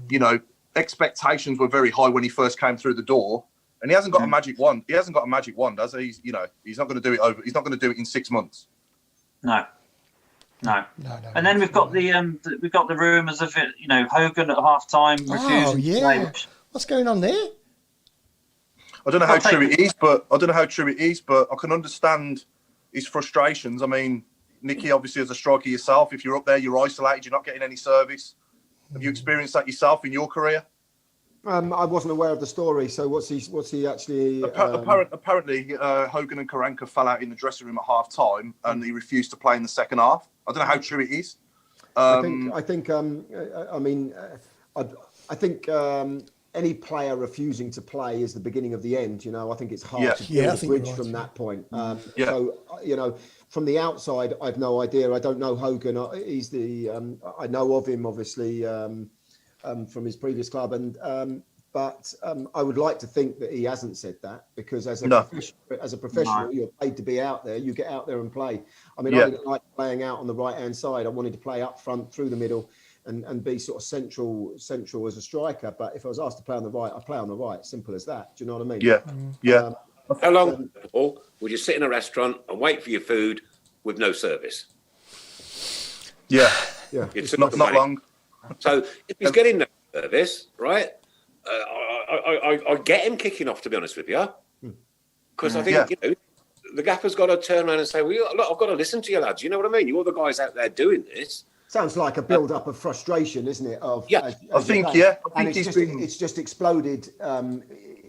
you know, expectations were very high when he first came through the door, and he hasn't got a magic wand. He hasn't got a magic wand, has he? You know, he's not going to do it He's not going to do it in 6 months. No. And then we've got the rumours of it. You know, Hogan at half time refusing to play. What's going on there? I don't know how true it is, but I can understand his frustrations. I mean, Nicky, obviously, as a striker yourself, if you're up there, you're isolated, you're not getting any service. Have you experienced that yourself in your career? I wasn't aware of the story. So what's he actually? Apparently, Hogan and Karanka fell out in the dressing room at half time, and he refused to play in the second half. I don't know how true it is. I think any player refusing to play is the beginning of the end. You know, I think it's hard to build a bridge from that point. So, you know, from the outside, I've no idea. I don't know Hogan. He's I know of him, obviously, from his previous club. But I would like to think that he hasn't said that, because as a professional, you're paid to be out there. You get out there and play. I mean, I didn't like playing out on the right-hand side. I wanted to play up front, through the middle, and be sort of central as a striker. But if I was asked to play on the right, I play on the right. Simple as that. Do you know what I mean? Yeah. How long, Paul, would you sit in a restaurant and wait for your food with no service? Yeah. It's not long. So if he's getting no service, right? I get him kicking off, to be honest with you, because I think you know, the gaffer's got to turn around and say, "Well, look, I've got to listen to you, lads. You know what I mean? You're the guys out there doing this." Sounds like a build-up of frustration, isn't it? I think it's just exploded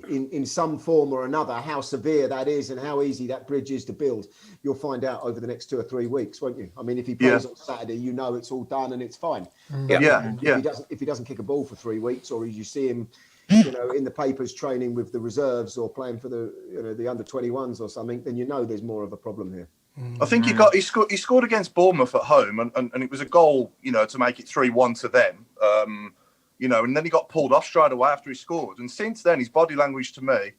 in some form or another. How severe that is and how easy that bridge is to build, you'll find out over the next 2 or 3 weeks, won't you? I mean, if he plays on Saturday, you know it's all done and it's fine. If he doesn't kick a ball for 3 weeks, or you see him, you know, in the papers training with the reserves or playing for the under 21s or something, then you know there's more of a problem here. I think he scored against Bournemouth at home, and it was a goal, you know, to make it 3-1 to them. You know, and then he got pulled off straight away after he scored. And since then, his body language to me,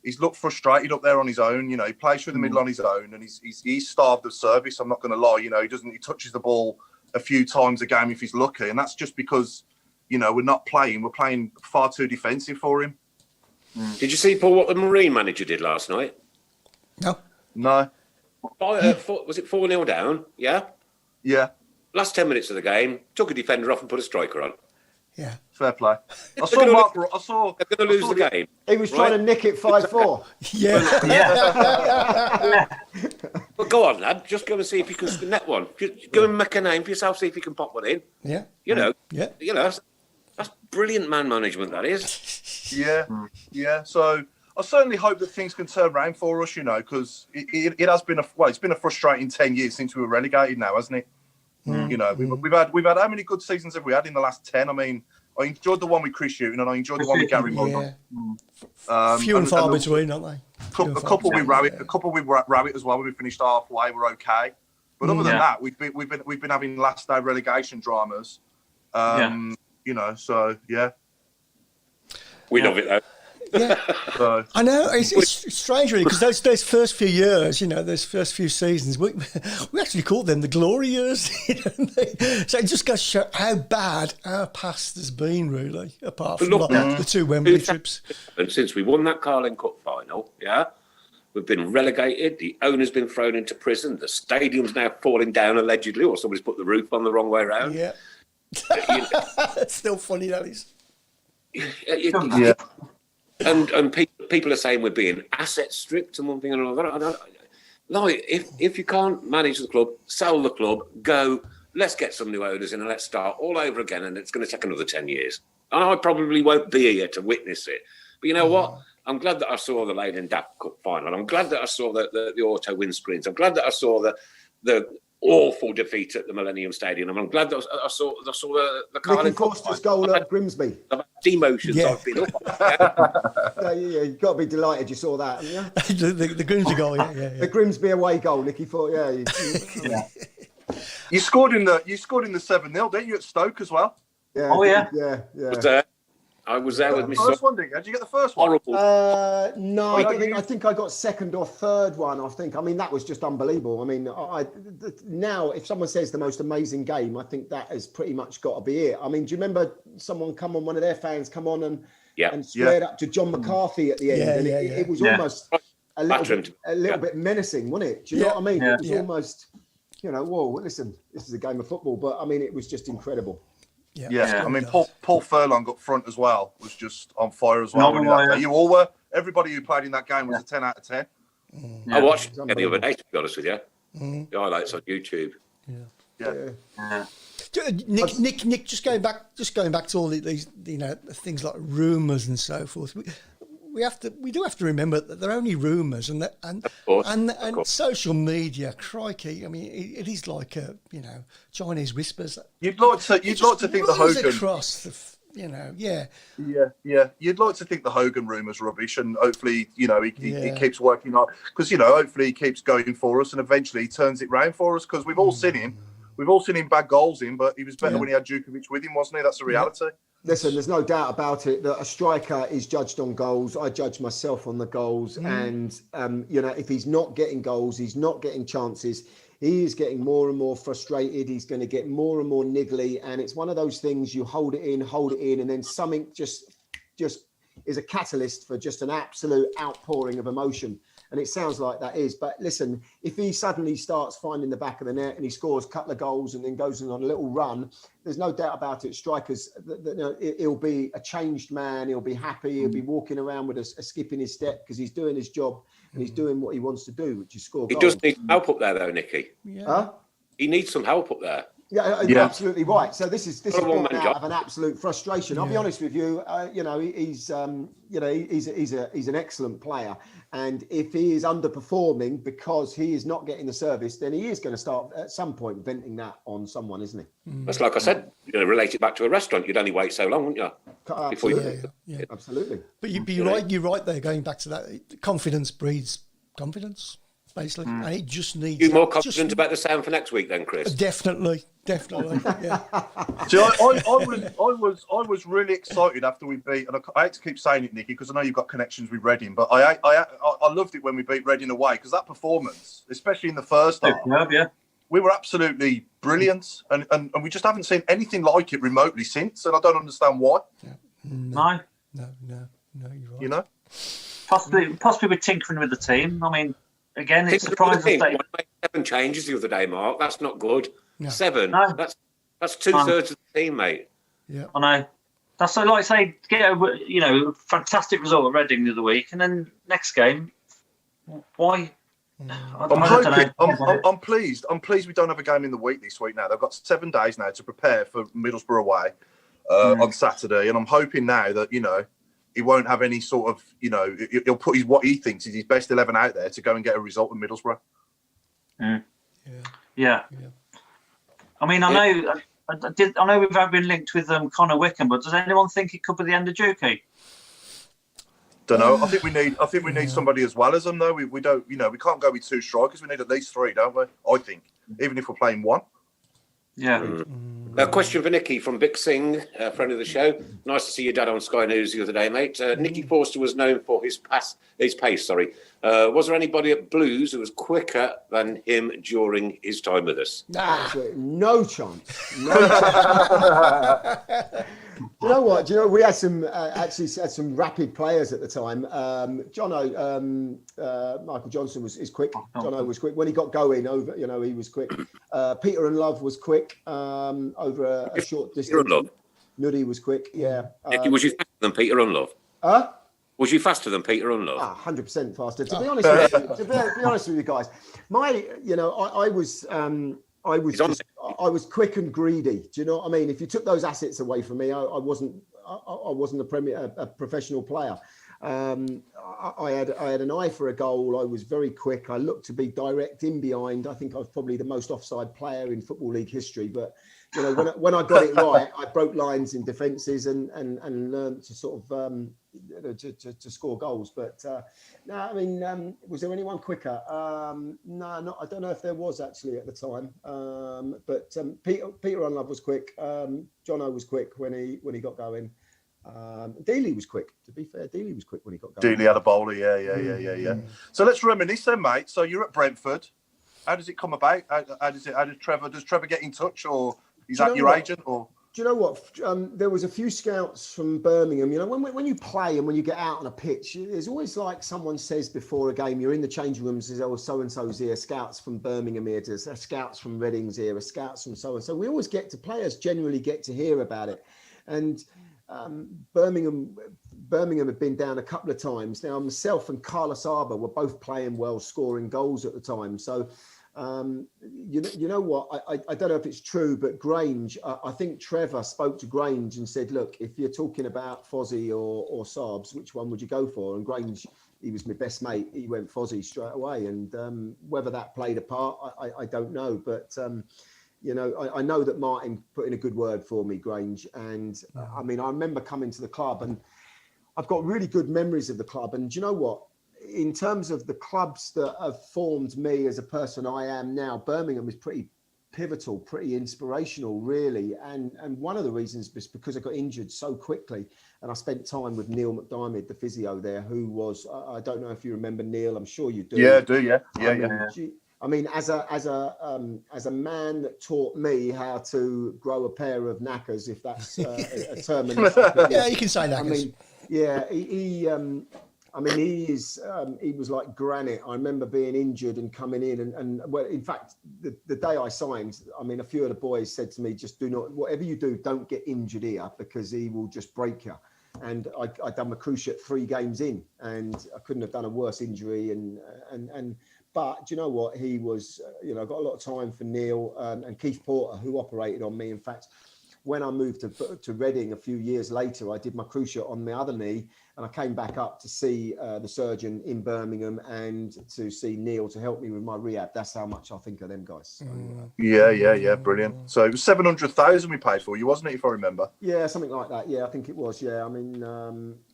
he's looked frustrated up there on his own. You know, he plays through the middle on his own, and he's starved of service. I'm not going to lie. You know, he touches the ball a few times a game if he's lucky, and that's just because, you know, we're playing far too defensive for him. Did you see, Paul, what the Marine manager did last night? No. Was it 4-0 down? Yeah. Last 10 minutes of the game, took a defender off and put a striker on. Yeah. Fair play. They're going to lose the game. He was trying to nick it 5-4. But go on, lad. Just go and see if you can net one. Just go and make a name for yourself. See if you can pop one in. Yeah. You know. That's brilliant man management. That is. Yeah. So I certainly hope that things can turn around for us. You know, because it has been it's been a frustrating 10 years since we were relegated now, hasn't it? You know, we've had how many good seasons have we had in the last 10? I mean, I enjoyed the one with Chris Hughton, and I enjoyed the one with Gary Muller. Few and far between, aren't they? A couple with Rabbit as well. When we finished halfway, we're okay. But other than that, we've been having last day relegation dramas. You know, so we love it though. Yeah, I know it's strange really, because those first few years, you know, those first few seasons, we actually called them the glory years. You know, so it just goes to show how bad our past has been, really. Apart from the 2 Wembley trips. And since we won that Carling Cup final, we've been relegated. The owner's been thrown into prison. The stadium's now falling down allegedly, or somebody's put the roof on the wrong way around. Yeah, it's still funny, that is. And people are saying we're being asset stripped and one thing and another. Like, if you can't manage the club, sell the club, go, let's get some new owners in and let's start all over again, and it's going to take another 10 years. And I probably won't be here to witness it. But you know what? I'm glad that I saw the Leyland DAP Cup final. I'm glad that I saw the auto windscreens. I'm glad that I saw the awful defeat at the Millennium Stadium. And I'm glad that I saw the Carling Cup. Nicky Forster's goal at Grimsby. I've had emotions. I've been up. You've got to be delighted you saw that, haven't you? the Grimsby goal, The Grimsby away goal, Nicky Forster. You scored in the 7-0, didn't you, at Stoke as well? Yeah. Yeah. I was there with my first one, did you get the first one? Horrible. No, I think I got second or third one. I mean, that was just unbelievable. I mean, now if someone says the most amazing game, I think that has pretty much got to be it. I mean, do you remember one of their fans come on and squared up to John McCarthy at the end? It was almost a little bit menacing, wasn't it? Do you know what I mean? It was almost, whoa, listen, this is a game of football. But I mean, it was just incredible. Yeah. I mean, Paul Furlong up front as well was just on fire as well. You all were. Everybody who played in that game was a 10 out of 10. I watched it the other day, to be honest with you. The highlights on YouTube. Nick, just going back to all these, things like rumours and so forth. We do have to remember that they're only rumours, and social media, crikey. I mean, it is like Chinese whispers. You'd like to think the Hogan across the, You'd like to think the Hogan rumour's rubbish, and hopefully, he keeps working on, because hopefully he keeps going for us, and eventually he turns it round for us, because we've all seen him. We've all seen him bag goals in, but he was better when he had Djukovic with him, wasn't he? That's the reality. Listen, there's no doubt about it that a striker is judged on goals. I judge myself on the goals. And, if he's not getting goals, he's not getting chances, he is getting more and more frustrated. He's going to get more and more niggly. And it's one of those things, you hold it in, and then something just is a catalyst for just an absolute outpouring of emotion. And it sounds like that is. But listen, if he suddenly starts finding the back of the net and he scores a couple of goals and then goes on a little run, there's no doubt about it. Strikers, he'll be a changed man. He'll be happy. He'll be walking around with a skip in his step, because he's doing his job and he's doing what he wants to do, which is score goals. He does need help up there, though, Nicky. Huh? He needs some help up there. Yeah, absolutely right. So this is born out of an absolute frustration. I'll be honest with you. He's an excellent player, and if he is underperforming because he is not getting the service, then he is going to start at some point venting that on someone, isn't he? That's like I said. Relate it back to a restaurant. You'd only wait so long, wouldn't you? Absolutely. Absolutely. But you're right there. Going back to that, confidence breeds confidence. Basically, and it just needs. You more confident about the sound for next week, then, Chris? Definitely. Yeah. See, I was really excited after we beat, and I hate to keep saying it, Nicky, because I know you've got connections with Reading, but I loved it when we beat Reading away, because that performance, especially in the first half, we were absolutely brilliant, and we just haven't seen anything like it remotely since, and I don't understand why. No, you're right. Possibly we're tinkering with the team. I mean. Again, it's surprising. 7 changes the other day, Mark. That's not good. No. 7. No. That's 2/3 of the team, mate. Yeah, I know. That's like I say, get a fantastic result at Reading the other week, and then next game, why? I'm pleased. I'm pleased we don't have a game in the week this week. Now they've got 7 days now to prepare for Middlesbrough away on Saturday, and I'm hoping now that he won't have any sort of, he'll put what he thinks is his best 11 out there to go and get a result in Middlesbrough. Yeah. I mean, I know we've been linked with Connor Wickham, but does anyone think it could be the end of Juki? Don't know. I think we need somebody as well as him, though. We don't, we can't go with 2 strikers. We need at least 3, don't we? I think, even if we're playing 1. Yeah. A question for Nicky from Big Singh, a friend of the show. Nice to see your dad on Sky News the other day, mate. Nicky Forster was known for his pace. Was there anybody at Blues who was quicker than him during his time with us? No chance. Do you know what? We had some some rapid players at the time. Michael Johnson is quick. Jono was quick when he got going. He was quick. Peter and Love was quick over a short distance. Nuddy was quick. Yeah. Nicky, was you faster than Peter and Love? Huh? Was you faster than Peter and Love? 100% faster. To be honest with you guys, I was quick and greedy. Do you know what I mean? If you took those assets away from me, I wasn't a professional player. I had an eye for a goal. I was very quick. I looked to be direct in behind. I think I was probably the most offside player in Football League history. But when I got it right, I broke lines in defences and learned to sort of to score goals. But no, I mean, was there anyone quicker? No, I don't know if there was actually at the time. But Peter Unlove was quick. Jono was quick when he got going. Dealey was quick. To be fair, Dealey was quick when he got going. Dealey had a bowler, yeah. So let's reminisce then, mate. So you're at Brentford. How does it come about? Does Trevor get in touch, or is that your agent? Or do you know what? There was a few scouts from Birmingham. You know, when you play and when you get out on a pitch, there's always like someone says before a game, you're in the changing rooms, says, oh, so-and-so's here, scouts from Birmingham here, scouts from Reading's here, scouts from so-and-so. We always players generally get to hear about it. And Birmingham had been down a couple of times. Now, myself and Carlos Arbour were both playing well, scoring goals at the time. So, you know what? I don't know if it's true, but Grange, I think Trevor spoke to Grange and said, look, if you're talking about Fozzie or Saabs, which one would you go for? And Grange, he was my best mate. He went Fozzie straight away. And whether that played a part, I don't know. But you know, I know that Martin put in a good word for me, Grange. And I mean, I remember coming to the club and I've got really good memories of the club. And do you know what? In terms of the clubs that have formed me as a person I am now, Birmingham is pretty pivotal, pretty inspirational, really. And one of the reasons is because I got injured so quickly. And I spent time with Neil McDiarmid, the physio there, who was, I don't know if you remember Neil, I'm sure you do. Yeah, I do, yeah. I mean, as a man that taught me how to grow a pair of knackers, if that's a term. Yeah, you can say knackers. I mean, yeah, he was like granite. I remember being injured and coming in, and well, in fact, the day I signed, I mean, a few of the boys said to me, just do not, whatever you do, don't get injured here because he will just break you. And I done my cruciate 3 games in, and I couldn't have done a worse injury. But do you know what? He was, you know, I got a lot of time for Neil and Keith Porter, who operated on me. In fact, when I moved to Reading a few years later, I did my cruciate on my other knee, and I came back up to see the surgeon in Birmingham and to see Neil to help me with my rehab. That's how much I think of them guys. So, yeah, brilliant. So it was 700,000 we paid for you, wasn't it? If I remember. Yeah, something like that. Yeah, I think it was. Yeah, I mean,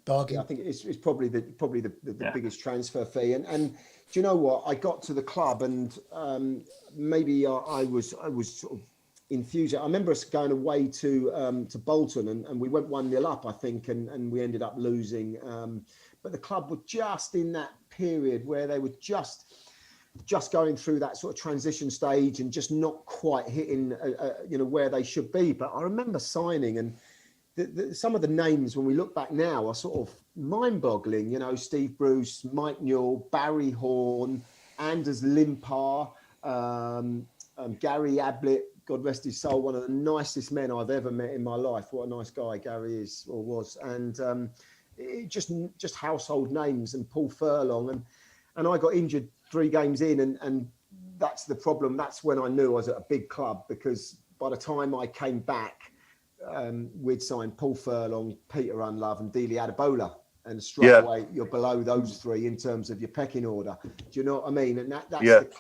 bargain. Yeah, I think it's probably the biggest transfer fee. And do you know what? I got to the club and maybe I was sort of infused. I remember us going away to Bolton and we went 1-0 up, I think, and we ended up losing. But the club were just in that period where they were just going through that sort of transition stage and just not quite hitting, you know, where they should be. But I remember signing and some of the names when we look back now are sort of mind-boggling. You know, Steve Bruce, Mike Newell, Barry Horn, Anders Limpar, Gary Ablett, God rest his soul, one of the nicest men I've ever met in my life. What a nice guy Gary is or was. And it just household names, and Paul Furlong. And I got injured 3 games in, and that's the problem. That's when I knew I was at a big club, because by the time I came back, we'd signed Paul Furlong, Peter Unlove and Dealey Adebola. And straight away, you're below those 3 in terms of your pecking order. Do you know what I mean? And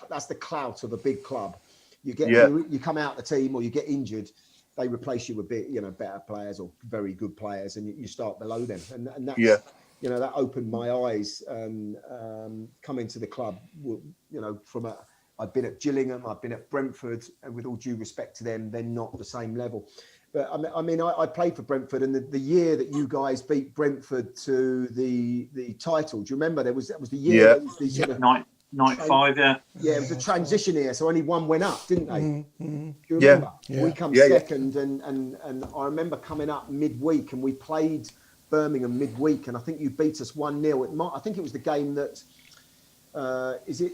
that's the clout of a big club. You get you come out the team or you get injured, they replace you with better players or very good players, and you start below them. And that's you know, that opened my eyes. Coming to the club, you know, I've been at Gillingham, I've been at Brentford, and with all due respect to them, they're not the same level. But I mean, I played for Brentford, and the year that you guys beat Brentford to the title, do you remember? That was the year. That was the sort of 95, yeah. Yeah, it was a transition year, so only one went up, didn't they? Do you remember? We come second, and I remember coming up midweek, and we played Birmingham midweek, and I think you beat us 1-0. I think it was the game that was it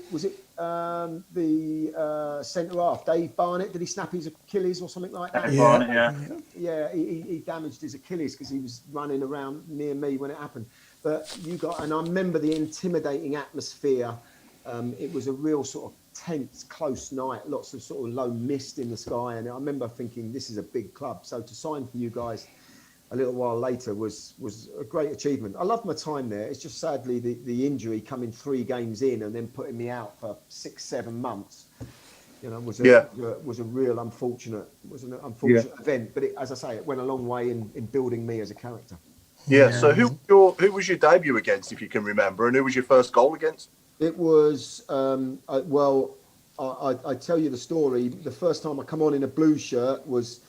the centre half, Dave Barnett? Did he snap his Achilles or something like that? Dave Barnett, yeah, he damaged his Achilles because he was running around near me when it happened. But and I remember the intimidating atmosphere. It was a real sort of tense, close night, lots of sort of low mist in the sky. And I remember thinking, this is a big club. So to sign for you guys a little while later was a great achievement. I loved my time there. It's just sadly the injury coming 3 games in and then putting me out for 6-7 months, you know, was a real unfortunate event. But as I say, it went a long way in building me as a character. Yeah. So who was your debut against, if you can remember, and who was your first goal against? It was I tell you the story. The first time I come on in a blue shirt was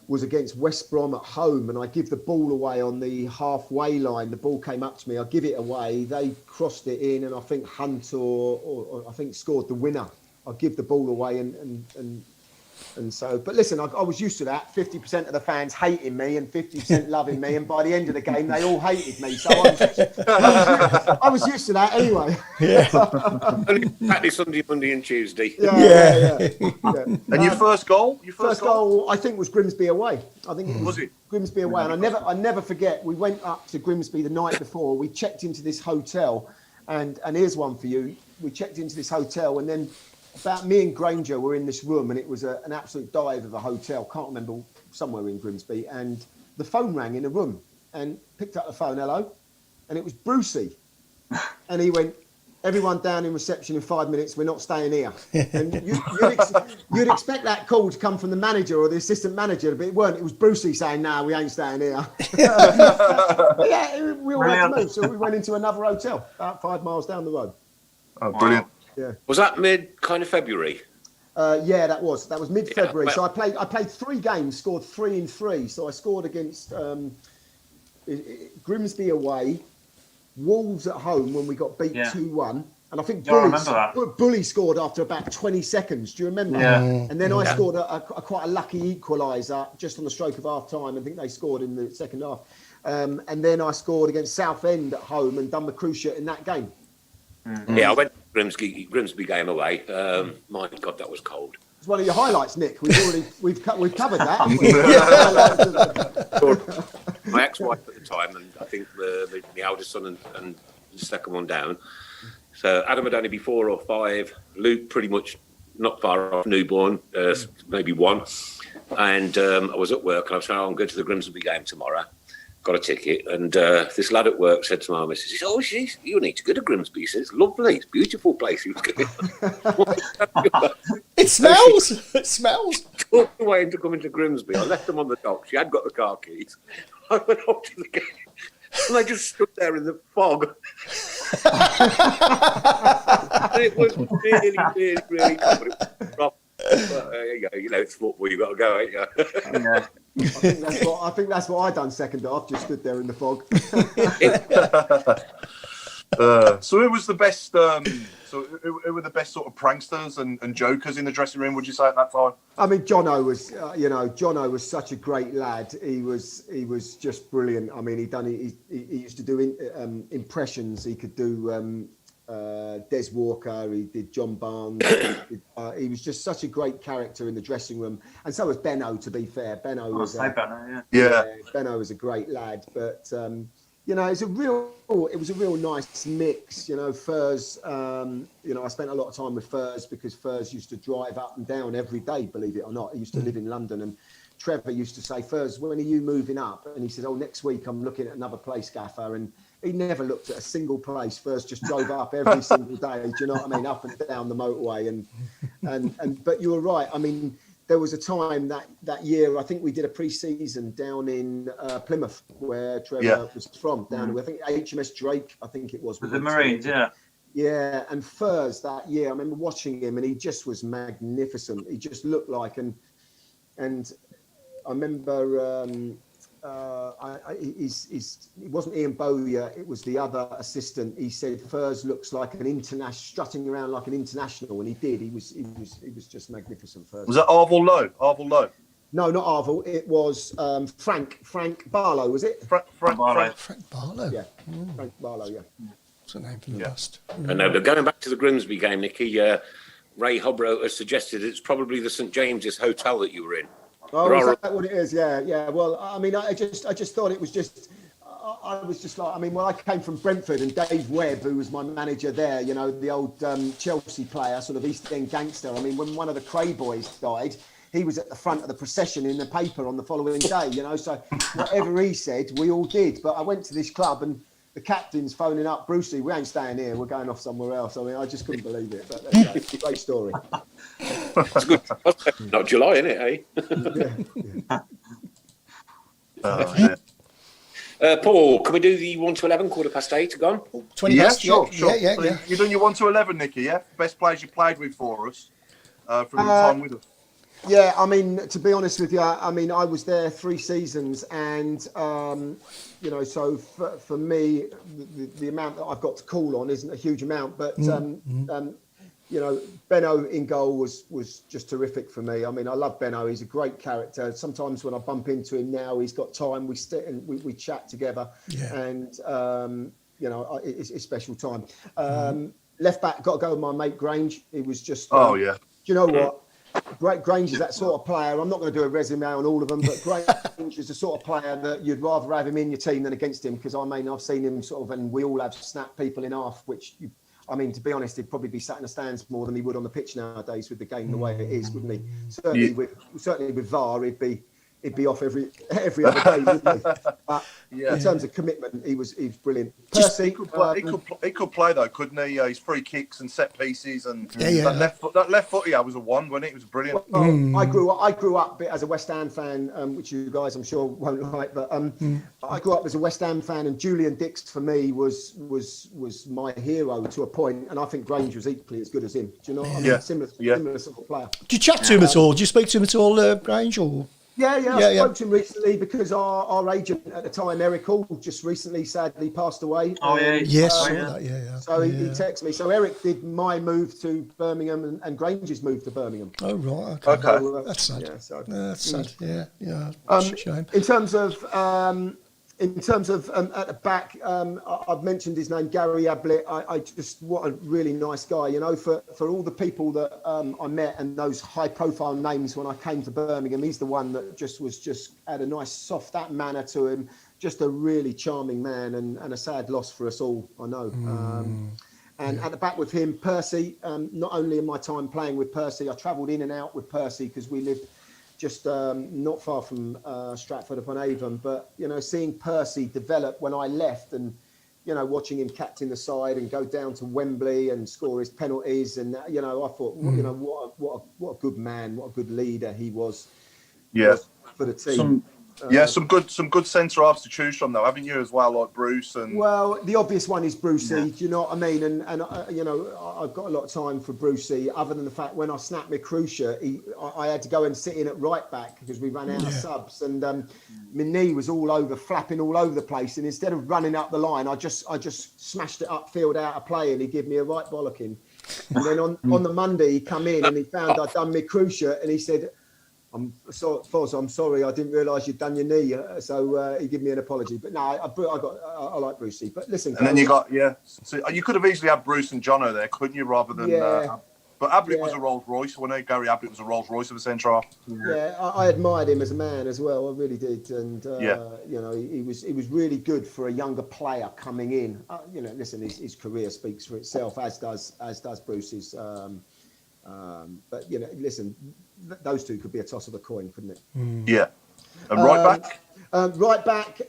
was against West Brom at home, and I give the ball away on the halfway line. The ball came up to me. I give it away. They crossed it in, and I think Hunt or I think scored the winner. I give the ball away, and so. But listen, I was used to that. 50% of the fans hating me and 50% loving me, and by the end of the game, they all hated me. So I was used to that anyway. Yeah. Only Sunday, Monday, and Tuesday. Yeah. And your first goal? Your first goal, I think, was Grimsby away. I think it was it? Grimsby away, and I never forget. We went up to Grimsby the night before. We checked into this hotel, and here's one for you. We checked into this hotel, and then about me and Granger were in this room, and it was an absolute dive of a hotel. Can't remember, somewhere in Grimsby, and the phone rang in the room, and picked up the phone, hello, and it was Brucey, and he went, everyone down in reception in 5 minutes, we're not staying here. And you'd expect that call to come from the manager or the assistant manager, but it weren't. It was Brucey saying, "No, we ain't staying here." Yeah, we all had to move, so we went into another hotel about 5 miles down the road. Oh, brilliant! Yeah. Was that mid kind of February? Yeah, that was mid-February. Yeah, so I played 3 games, scored 3 in 3. So I scored against Grimsby away, Wolves at home when we got beat 2-1, and I think Bully scored after about 20 seconds. Do you remember? Yeah. And then I scored a quite a lucky equaliser just on the stroke of half time. I think they scored in the second half. And then I scored against Southend at home and done the cruciate in that game. Mm-hmm. Yeah, I went to Grimsby game away. My God, that was cold. It's one of your highlights, Nick. We've covered that. Haven't we? My ex-wife at the time, and I think the eldest son and the second one down. So Adam would only be 4 or 5. Luke pretty much not far off newborn, maybe 1. And I was at work, and I was saying, I'm going to the Grimsby game tomorrow. Got a ticket, and this lad at work said to my missus, he said, "Oh, you need to go to Grimsby." He said, "It's lovely, it's a beautiful place." He was going. It smells. It smells. Talked away into coming to Grimsby. I left them on the dock. She had got the car keys. I went off to the game, and they just stood there in the fog. And it was really, really, really cold. But, it's football. You got to go, ain't you? Yeah. I think that's what I done second half. Just stood there in the fog. So who was the best? Who were the best sort of pranksters and jokers in the dressing room? Would you say at that time? I mean, Jono was, Jono was such a great lad. He was just brilliant. I mean, he used to do impressions. He could do Des Walker. He did John Barnes. He was just such a great character in the dressing room, and so was Benno. To be fair, Benno was Benno was a great lad, but. It was a real nice mix. Furs. I spent a lot of time with Furs because Furs used to drive up and down every day. Believe it or not, he used to live in London, and Trevor used to say, "Furs, when are you moving up?" And he said, "Oh, next week I'm looking at another place, Gaffer." And he never looked at a single place. Furs just drove up every single day. Do you know what I mean? Up and down the motorway, and but you were right. I mean. There was a time that year, I think we did a pre-season down in Plymouth, where Trevor was from. I think HMS Drake, I think it was. With the Marines, yeah. Yeah, and Furs that year, I remember watching him, and he just was magnificent. He just looked like, and I remember it wasn't Ian Bowyer, it was the other assistant. He said Furs looks like an international, strutting around like an international, and he did. He was just magnificent. Furs. Was that Arvel Lowe? No, not Arvel. It was Frank Barlow. Was it? Frank Barlow. Frank Barlow. Yeah, Frank Barlow. Yeah. What's the name for the bust? And but going back to the Grimsby game, Nicky, Ray Hobro has suggested it's probably the St James's Hotel that you were in. Oh, is that what it is? Yeah. Well, I mean, I just thought it was just. I was just like, I mean, I came from Brentford, and Dave Webb, who was my manager there, the old Chelsea player, sort of East End gangster. I mean, when one of the Cray boys died, he was at the front of the procession in the paper on the following day. So whatever he said, we all did. But I went to this club, and the captain's phoning up, "Brucey, we ain't staying here. We're going off somewhere else." I mean, I just couldn't believe it. But it's a great story. That's good. Not July, isn't it, Yeah. Yeah. Paul, can we do the 1 to 11, 8:15 gone? 20 past, sure. Yeah. You're doing your 1 to 11, Nicky, yeah? Best players you played with for us from your time with us. Yeah, I mean, to be honest with you, I mean, I was there 3 seasons, and you know, so for me, the amount that I've got to call on isn't a huge amount, but you know, Benno in goal was just terrific for me. I mean, I love Benno. He's a great character. Sometimes when I bump into him now, he's got time. We sit and we chat together, and you know, it's special time. Left back, got to go with my mate Grange. He was just. Do you know what? Grange is that sort of player. I'm not going to do a resume on all of them, but Grange is the sort of player that you'd rather have him in your team than against him, because I mean, I've seen him sort of, and we all have snapped people in half, which I mean, to be honest, he'd probably be sat in the stands more than he would on the pitch nowadays with the game the way it is, wouldn't he? Certainly with VAR, he'd be off every other day, wouldn't he? But in terms of commitment, he was brilliant. Percy, he could play though, couldn't he? His free kicks and set pieces and that left foot he had was a one, wasn't it? It was brilliant. Well, I grew up as a West Ham fan, which you guys I'm sure won't like, but I grew up as a West Ham fan, and Julian Dix for me was my hero to a point, and I think Grange was equally as good as him. Do you know what I mean? Similar sort of player. Do you chat to him at all? Do you speak to him at all, Grange? Or? I spoke to him recently because our agent at the time, Eric Hall, just recently sadly passed away. So he texted me. So Eric did my move to Birmingham and Grange's move to Birmingham. Oh right, okay. So, that's sad. That's sad. Yeah. Shame. In terms of at the back, I've mentioned his name, Gary Ablett. I just, what a really nice guy, you know, for all the people that I met and those high profile names when I came to Birmingham, he's the one that just had a nice soft that manner to him, just a really charming man, and a sad loss for us all, I know. And at the back with him, Percy, not only in my time playing with Percy, I travelled in and out with Percy because we lived just not far from Stratford upon Avon, but you know, seeing Percy develop when I left, and you know, watching him captain the side and go down to Wembley and score his penalties, and you know, I thought, you know, what a good man, what a good leader he was. For the team. Some good centre halves to choose from, though, haven't you, as well, like Bruce and. Well, the obvious one is Brucey. Do you know what I mean? And you know, I've got a lot of time for Brucey. Other than the fact when I snapped my Cruciate, I had to go and sit in at right back because we ran out of subs, and my knee was flapping all over the place. And instead of running up the line, I just smashed it upfield out of play, and he gave me a right bollocking. And then on the Monday, he come in and he found I'd done my Cruciate, and he said, I'm sorry, I didn't realise you'd done your knee. So he gave me an apology. But no, I like Brucey. But listen. And then you got, so you could have easily had Bruce and Jono there, couldn't you, rather than... but Ablett was a Rolls Royce, wasn't he? Gary Ablett was a Rolls Royce of a centre half. Yeah, I admired him as a man as well. I really did. And, you know, he was really good for a younger player coming in. You know, listen, his career speaks for itself, as does Bruce's. But, you know, listen... Those two could be a toss of a coin, couldn't it? Yeah. And right back? Right back,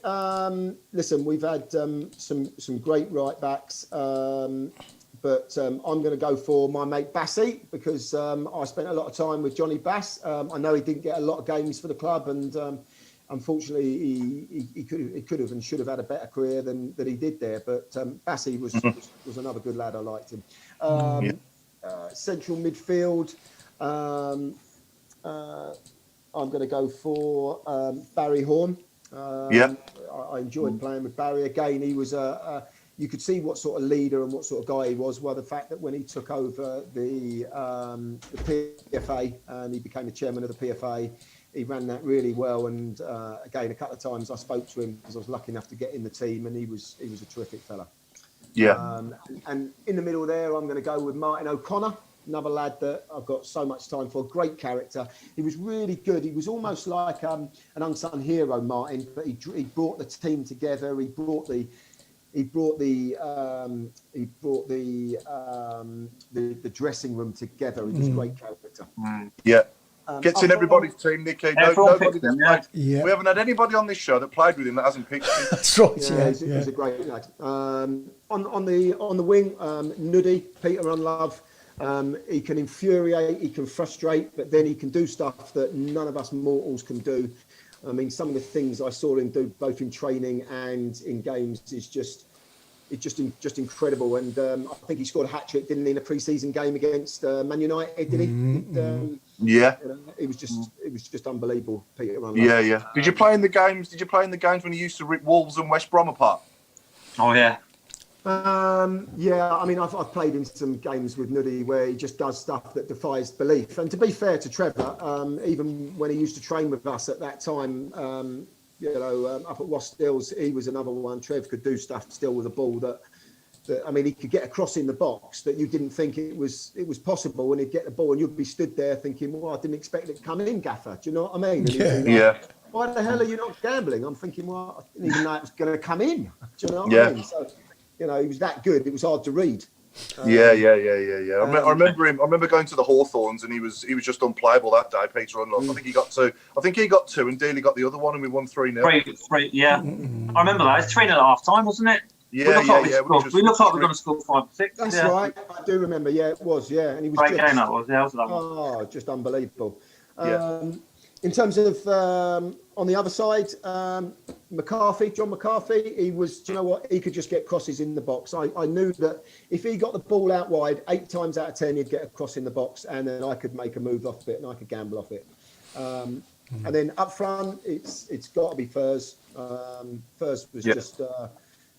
listen, we've had some great right backs, but I'm going to go for my mate Bassey because I spent a lot of time with Johnny Bass. I know he didn't get a lot of games for the club, and unfortunately he could have and should have had a better career than he did there. But Bassey was another good lad. I liked him. Central midfield. I'm going to go for Barry Horn. I enjoyed playing with Barry. Again, he was you could see what sort of leader and what sort of guy he was. Well, the fact that when he took over the PFA and he became the chairman of the PFA, he ran that really well. And again, a couple of times I spoke to him because I was lucky enough to get in the team, and he was a terrific fella. And in the middle there, I'm going to go with Martin O'Connor. Another lad that I've got so much time for. Great character. He was really good. He was almost like an unsung hero, Martin. But he brought the team together. He brought the dressing room together. He was a great character. Gets in everybody's team, Nicky. We haven't had anybody on this show that played with him that hasn't picked him. That's right. He's a great lad. On the wing, Nuddy, Peter Unlove. He can infuriate, he can frustrate, but then he can do stuff that none of us mortals can do. I mean, some of the things I saw him do, both in training and in games, is just it's just incredible. And I think he scored a hat trick, didn't he, in a pre-season game against Man United? Did he? Yeah. It was just unbelievable, Peter. Yeah. Did you play in the games? When he used to rip Wolves and West Brom apart? Oh yeah. Yeah, I mean, I've played in some games with Nuddy where he just does stuff that defies belief. And to be fair to Trevor, even when he used to train with us at that time, up at Wastills, he was another one. Trev could do stuff still with a ball that I mean, he could get across in the box that you didn't think it was possible, and he'd get the ball and you'd be stood there thinking, well, I didn't expect it to come in, Gaffer. Do you know what I mean? Yeah. Why the hell are you not gambling? I'm thinking, well, I didn't even know it was going to come in. Do you know what I mean? So, he was that good. It was hard to read. Yeah. I remember him. I remember going to the Hawthorns, and he was just unplayable that day. Peter Unlock. I think he got two, and Daly got the other one, and we won 3-0. Three. Yeah, I remember that. It's 3-0 at half time, wasn't it? Yeah. We looked like we were going to score 5 or 6. That's right. I do remember. Yeah, it was. Yeah, and he was great game. That was. Yeah, that was Oh, just unbelievable. Yeah. In terms of on the other side, John McCarthy, he was, do you know what? He could just get crosses in the box. I knew that if he got the ball out wide, 8 times out of 10, he'd get a cross in the box, and then I could make a move off it and I could gamble off it. And then up front, it's got to be Furs. Furs was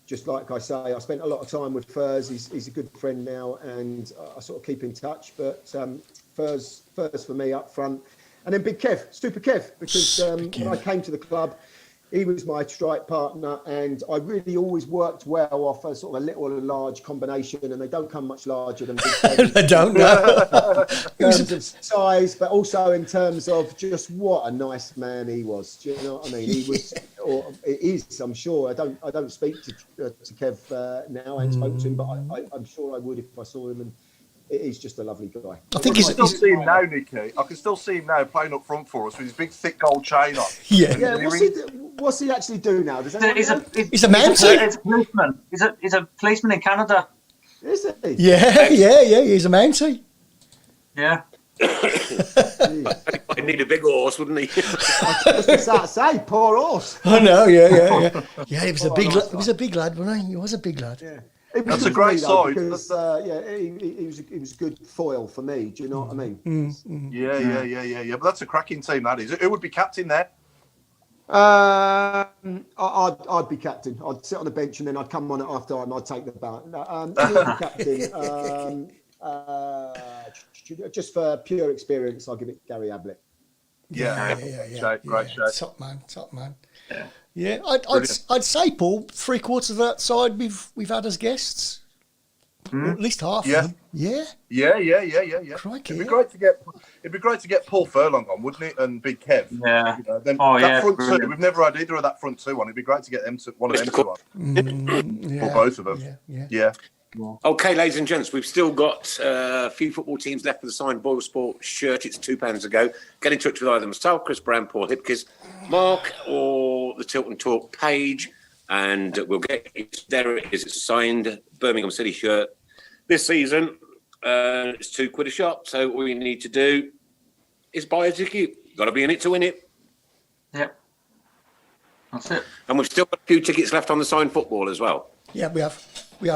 just like I say, I spent a lot of time with Furs. He's a good friend now, and I sort of keep in touch. But Furs for me up front. And then Big Kev, Super Kev, because when I came to the club, he was my strike partner, and I really always worked well off a sort of a little and large combination, and they don't come much larger than Big Kev. They don't, no. In terms of size, but also in terms of just what a nice man he was. Do you know what I mean? He was, or it is, I'm sure. I don't speak to Kev now. I haven't spoken to him, but I'm sure I would if I saw him. And he's just a lovely guy. I can still see him now, Nicky. I can still see him now playing up front for us with his big, thick gold chain on. Yeah. What's he actually do now? Does he's a Mountie. He's a policeman. He's a policeman in Canada. Is he? Yeah. He's a Mountie. Yeah. He'd need a big horse, wouldn't he? I was just about to say, poor horse. I know. Yeah. Yeah, he was a big. He was a big lad, wasn't he? He was a big lad. Yeah. That's a great side. Because, he was a good foil for me. Do you know what I mean? Yeah. But that's a cracking team, that is. Who would be captain there? I'd be captain. I'd sit on the bench and then I'd come on at half time. I'd take the baton. Captain. Just for pure experience, I'll give it Gary Ablett. Yeah. Great show. Top man. Yeah, I'd say, Paul, 3/4 of that side we've had as guests. Or at least half of them. Yeah. Crikey, Crikey, it'd be great to get Paul Furlong on, wouldn't it? And Big Kev. Yeah. Front two. We've never had either of that front two on. It'd be great to get one of them two on. Or both of them. Yeah. Okay, ladies and gents, we've still got a few football teams left for the signed Boyle Sport shirt. It's £2 to go. Get in touch with either myself, Chris Brown, Paul Hipkiss, Mark, or the Tilton Talk page, and we'll get it. There it is. It's a signed Birmingham City shirt this season. It's £2 a shot. So all you need to do is buy a ticket. You've got to be in it to win it. Yep. That's it. And we've still got a few tickets left on the signed football as well. Yeah, we have. Yeah.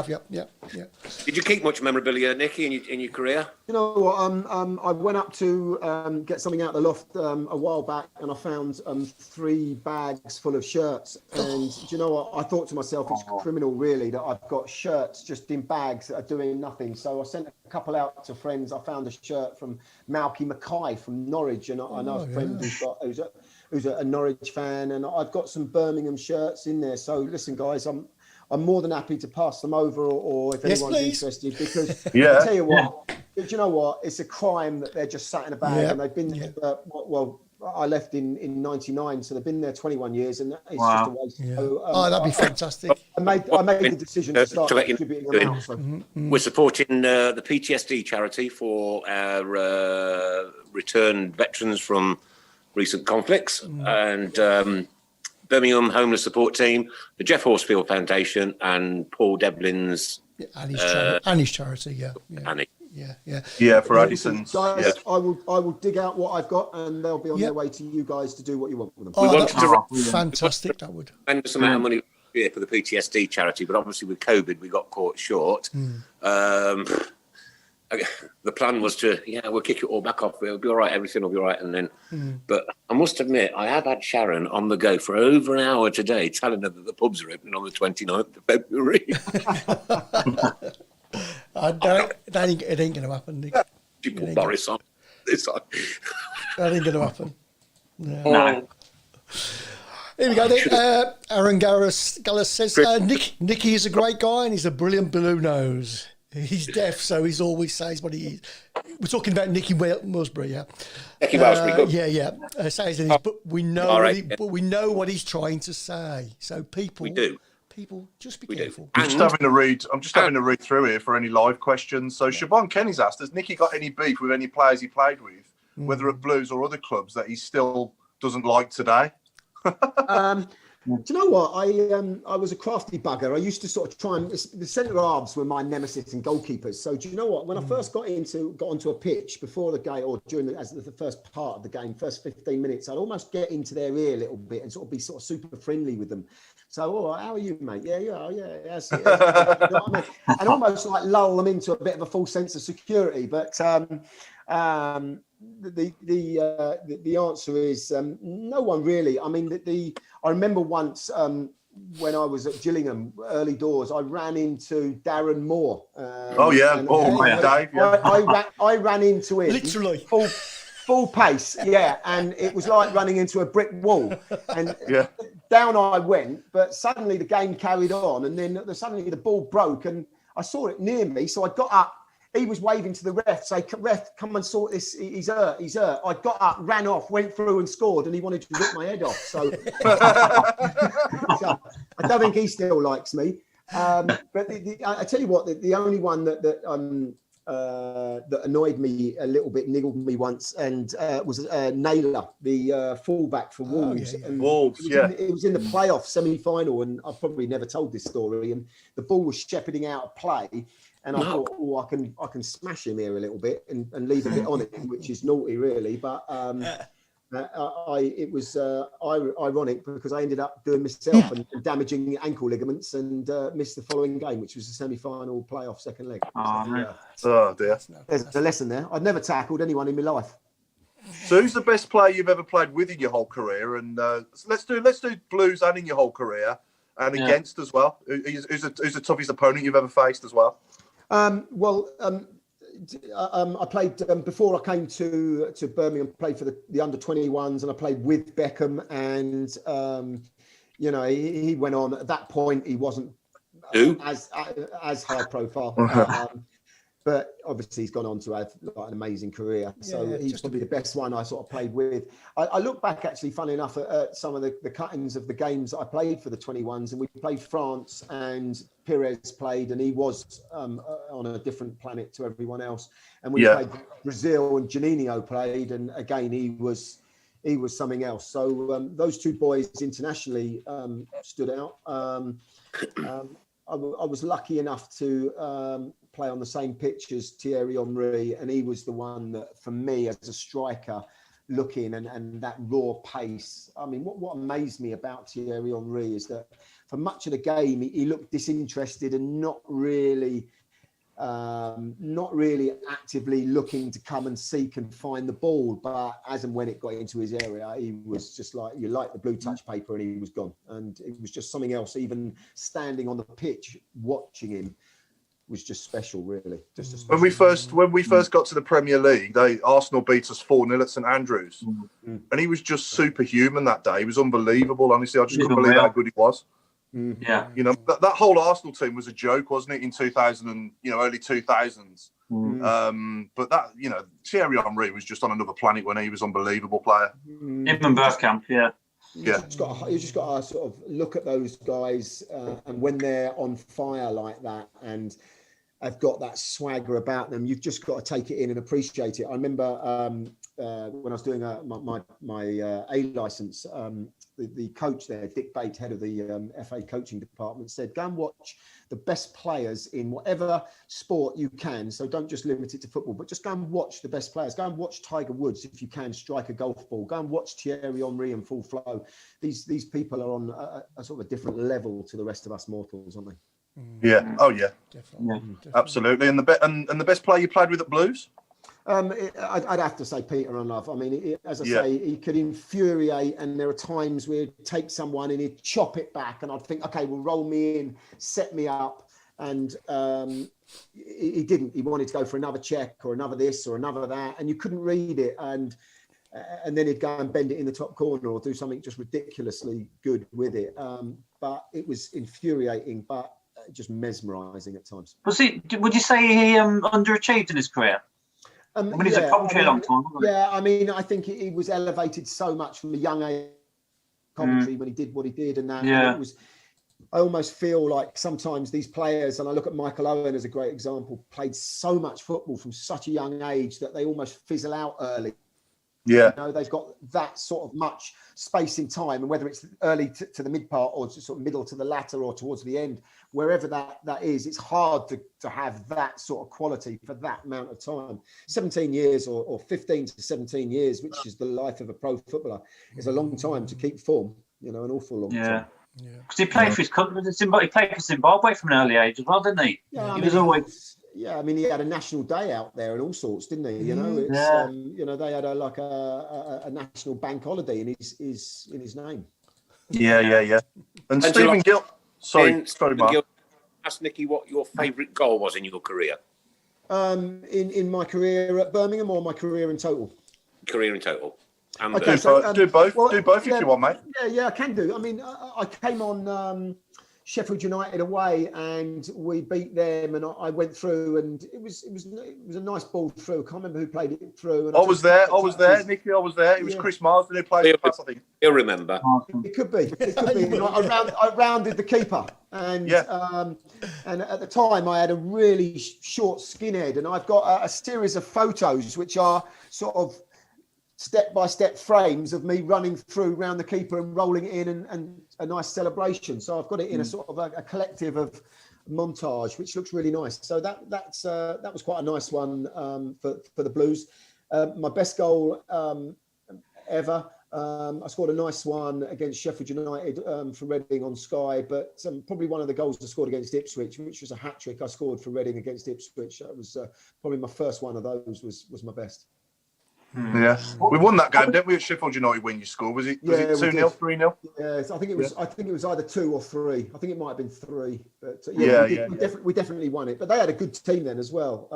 Did you keep much memorabilia, Nicky, in your career? You know what? I went up to get something out of the loft a while back, and I found 3 bags full of shirts. And do you know what? I thought to myself, it's criminal, really, that I've got shirts just in bags that are doing nothing. So I sent a couple out to friends. I found a shirt from Malky Mackay from Norwich, and I know a friend who's a Norwich fan, and I've got some Birmingham shirts in there. So listen, guys, I'm more than happy to pass them over, or if anyone's interested, because I tell you what, do you know what? It's a crime that they're just sat in a bag, and they've been well, I left in 99, so they've been there 21 years, and it's just a waste. Yeah. So, that'd be fantastic. I made the decision to start distributing them out. So. We're supporting the PTSD charity for our returned veterans from recent conflicts, and Birmingham Homeless Support Team, the Jeff Horsfield Foundation, and Paul Devlin's Annie's charity. Annie. Yeah, for Addison's. Guys, I will dig out what I've got, and they'll be on their way to you guys to do what you want with them. Fantastic, that would. Spend some amount of money year for the PTSD charity, but obviously with COVID, we got caught short. The plan was to, we'll kick it all back off. It'll be all right. Everything will be all right. And then, but I must admit, I have had Sharon on the go for over an hour today, telling her that the pubs are opening on the 29th of February. It ain't going to happen, Nick. She put Boris on this side. That ain't going to happen. No. Here we go. Aaron Gallus says, Nicky is a great guy and he's a brilliant blue nose. He's deaf, so he's always says what he is. We're talking about Nicky Musbury, yeah. Nicky Musbury, good. Yeah. Says that but we know but we know what he's trying to say. So people, just be careful. I'm just having to read through here for any live questions. So Siobhan Kenny's asked, has Nicky got any beef with any players he played with, whether at Blues or other clubs, that he still doesn't like today? Do you know what? I was a crafty bugger. I used to sort of try and the centre halves were my nemesis and goalkeepers. So do you know what? When I first got onto a pitch before the game or during the first part of the game, first 15 minutes, I'd almost get into their ear a little bit and sort of be sort of super friendly with them. So, how are you, mate? Yeah. Yes. You know what I mean? And almost like lull them into a bit of a false sense of security. But the answer is no one really. I mean, I remember once when I was at Gillingham, early doors, I ran into Darren Moore. Dave. Yeah. I ran into him literally full pace, and it was like running into a brick wall. And down I went, but suddenly the game carried on, and then suddenly the ball broke, and I saw it near me, so I got up. He was waving to the ref, say, "Ref, come and sort this. He's hurt. I got up, ran off, went through and scored, and he wanted to rip my head off. So, so I don't think he still likes me. But I tell you what, the only one that annoyed me a little bit, niggled me once, and was Naylor, the fullback for Wolves. It was in the playoff semi-final, and I've probably never told this story. And the ball was shepherding out of play. And I thought, I can smash him here a little bit and leave a bit on it, which is naughty, really. But it was ironic because I ended up doing myself and damaging ankle ligaments and missed the following game, which was the semi-final playoff second leg. Oh dear. There's a lesson there. I'd never tackled anyone in my life. So, who's the best player you've ever played with in your whole career? And let's do Blues and in your whole career and against as well. Who's the toughest opponent you've ever faced as well? I played before I came to Birmingham. Played for the under 21s, and I played with Beckham. And he went on. At that point, he wasn't as high profile. But obviously, he's gone on to have like an amazing career. So he's probably the best one I sort of played with. I look back, actually, funny enough, at some of the cut-ins of the games that I played for the 21s. And we played France, and Pires played, and he was on a different planet to everyone else. And we played Brazil, and Juninho played. And again, he was something else. So those two boys internationally stood out. I was lucky enough to play on the same pitch as Thierry Henry, and he was the one that, for me as a striker, looking and that raw pace. I mean, what amazed me about Thierry Henry is that for much of the game he looked disinterested and not really actively looking to come and seek and find the ball, but as and when it got into his area, he was just like, you like the blue touch paper, and he was gone. And it was just something else. Even standing on the pitch watching him was just special, really. When we first got to the Premier League, Arsenal beat us 4-0 at St Andrews, and he was just superhuman that day. He was unbelievable. Honestly, I just couldn't believe how good he was. Yeah, that whole Arsenal team was a joke, wasn't it, in 2000 and early 2000s? But that Thierry Henry was just on another planet when he was an unbelievable player. Him and Bergkamp, You just got to sort of look at those guys, and when they're on fire like that and have got that swagger about them, you've just got to take it in and appreciate it. I remember when I was doing my A license, the coach there, Dick Bates, head of the FA coaching department, said, go and watch the best players in whatever sport you can. So don't just limit it to football, but just go and watch the best players. Go and watch Tiger Woods if you can strike a golf ball. Go and watch Thierry Henry in full flow. These people are on a sort of a different level to the rest of us mortals, aren't they? Yeah. Oh yeah. Definitely. Absolutely. And the best player you played with at Blues? I'd have to say Peter and Love. I mean, as I say, he could infuriate, and there are times where he'd take someone and he'd chop it back, and I'd think, okay, well, roll me in, set me up, and he didn't. He wanted to go for another check or another this or another that, and you couldn't read it, and then he'd go and bend it in the top corner or do something just ridiculously good with it. But it was infuriating, but just mesmerising at times. Would you say he underachieved in his career? When he's at Coventry a long time. Yeah, I mean, I think he was elevated so much from a young age. Coventry when he did what he did, and that. Yeah. And it was. I almost feel like sometimes these players, and I look at Michael Owen as a great example, played so much football from such a young age that they almost fizzle out early. Yeah, you know, they've got that sort of much space in time, and whether it's early to the mid part or sort of middle to the latter or towards the end, wherever that is, it's hard to have that sort of quality for that amount of time. 17 years or 15 to 17 years, which is the life of a pro footballer, is a long time to keep form. You know, an awful long time. Yeah, because he played for his country. He played for Zimbabwe from an early age as well, didn't he? Yeah, he was always. Yeah, I mean, he had a national day out there and all sorts, didn't he? You know, it's you know, they had a national bank holiday in his name. Yeah. And Stephen Gill. Sorry, Mark. Ask Nicky what your favourite goal was in your career. In my career at Birmingham, or my career in total? Career in total. Okay, do both. Well, do both if you want, mate. Yeah, I can do. I mean, I came on Sheffield United away, and we beat them, and I went through, and it was a nice ball through. I can't remember who played it through. And I was there, Nicky. I was there. It was Chris Marsden who played the pass, I think. You'll remember. It could be. I rounded the keeper, and and at the time I had a really short skinhead, and I've got a series of photos which are sort of step-by-step frames of me running through round the keeper and rolling it in, and a nice celebration. So I've got it in a sort of a collective of montage, which looks really nice. So that was quite a nice one for the Blues. My best goal ever. I scored a nice one against Sheffield United for Reading on Sky, but probably one of the goals I scored against Ipswich, which was a hat-trick I scored for Reading against Ipswich. That was probably my first one of those was my best. Yeah, we won that game, didn't we? At Sheffield United, when you scored, was it 2-0, 3-0? Yeah, I think it was either 2 or 3. I think it might have been 3. But we definitely won it. But they had a good team then as well.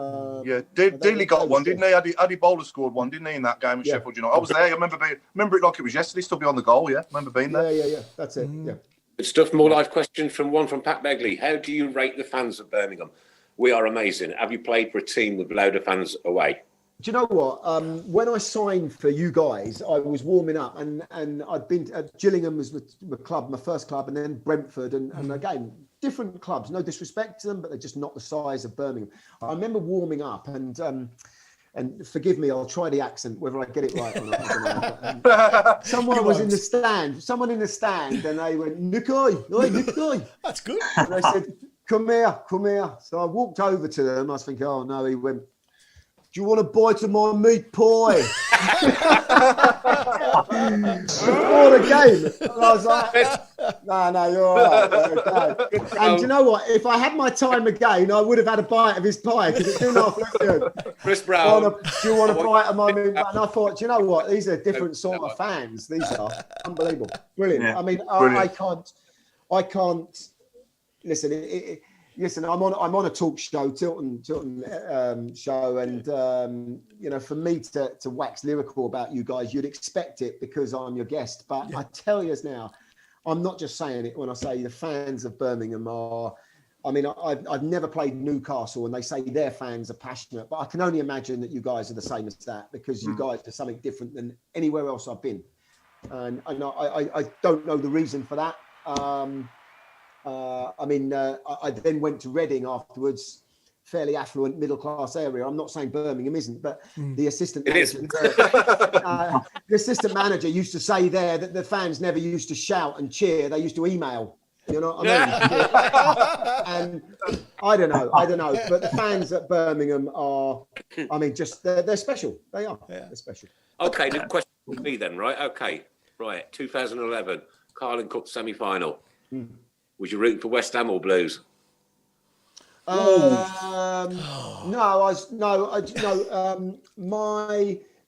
Dealey got one, didn't he? Addy Bowler scored one, didn't he, in that game at Sheffield United? I was there. I remember it like it was yesterday. Still beyond the goal. Yeah, I remember being there. Yeah. That's it. Yeah. Good stuff. More live question from Pat Begley. How do you rate the fans of Birmingham? We are amazing. Have you played for a team with louder fans away? Do you know what? When I signed for you guys, I was warming up, and I'd been at Gillingham was my club, my first club, and then Brentford, and again different clubs. No disrespect to them, but they're just not the size of Birmingham. I remember warming up, and forgive me, I'll try the accent, whether I get it right or not. I don't know. Someone was in the stand, and they went, Nicky. That's good. And they said, come here. So I walked over to them. I was thinking, oh no. He went, do you want a bite of my meat pie? Before the game. And I was like, no, you're all right. Okay. And do you know what? If I had my time again, I would have had a bite of his pie, because it didn't look good. Chris Brown. Do you want a bite of my meat pie? And I thought, do you know what? These are different sort of fans. These are unbelievable. Brilliant. Yeah. I mean, I can't listen. Listen, I'm on a talk show, Tilton show, and you know, for me to wax lyrical about you guys, you'd expect it because I'm your guest. But I tell you now, I'm not just saying it when I say the fans of Birmingham are. I mean, I've never played Newcastle, and they say their fans are passionate, but I can only imagine that you guys are the same as that, because you guys are something different than anywhere else I've been, and I don't know the reason for that. I then went to Reading afterwards fairly affluent middle class area. I'm not saying Birmingham isn't, but the assistant It manager, the assistant manager used to say there that the fans never used to shout and cheer. They used to email. You know what I mean? And I don't know. But the fans at Birmingham are, I mean, just they're special. They are. Yeah. They're special. Okay, the question for me then, right? Okay, right. 2011 Carling Cup semi-final. Was you rooting for West Ham or Blues? Do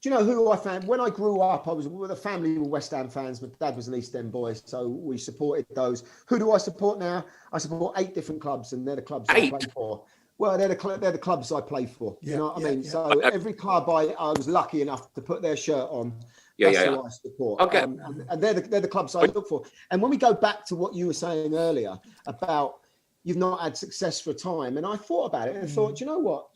you know who I found? When I grew up, I was with a family of West Ham fans. My dad was an East End boy, so we supported those. Who do I support now? I support 8 different clubs, and they're the clubs I play for. Well, they're the clubs I play for. You know what I mean? Yeah. So every club I was lucky enough to put their shirt on. That's who I support. Okay. And they're the clubs I look for. And when we go back to what you were saying earlier about you've not had success for a time, and I thought about it and thought, do you know what?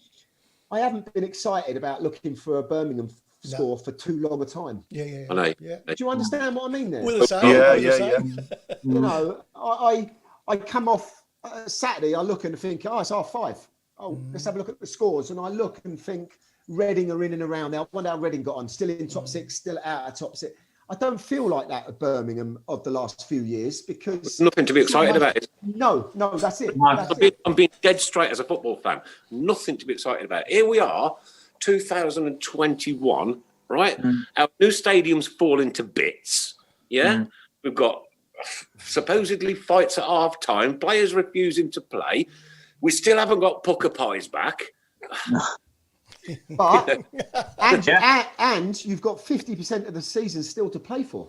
I haven't been excited about looking for a Birmingham score for too long a time. I know. Do you understand what I mean there? Yeah. You know, I come off Saturday, I look and think, it's R5. Let's have a look at the scores. And I look and think Reading are in and around there. I wonder how Reading got on. Still in top 6, still out of top 6. I don't feel like that at Birmingham of the last few years because... There's nothing to be excited about. No, that's it. I'm being dead straight as a football fan. Nothing to be excited about. Here we are, 2021, right? Our new stadium's falling to bits, We've got supposedly fights at half-time, players refusing to play. We still haven't got Pucker Pies back. But and you've got 50% of the season still to play for.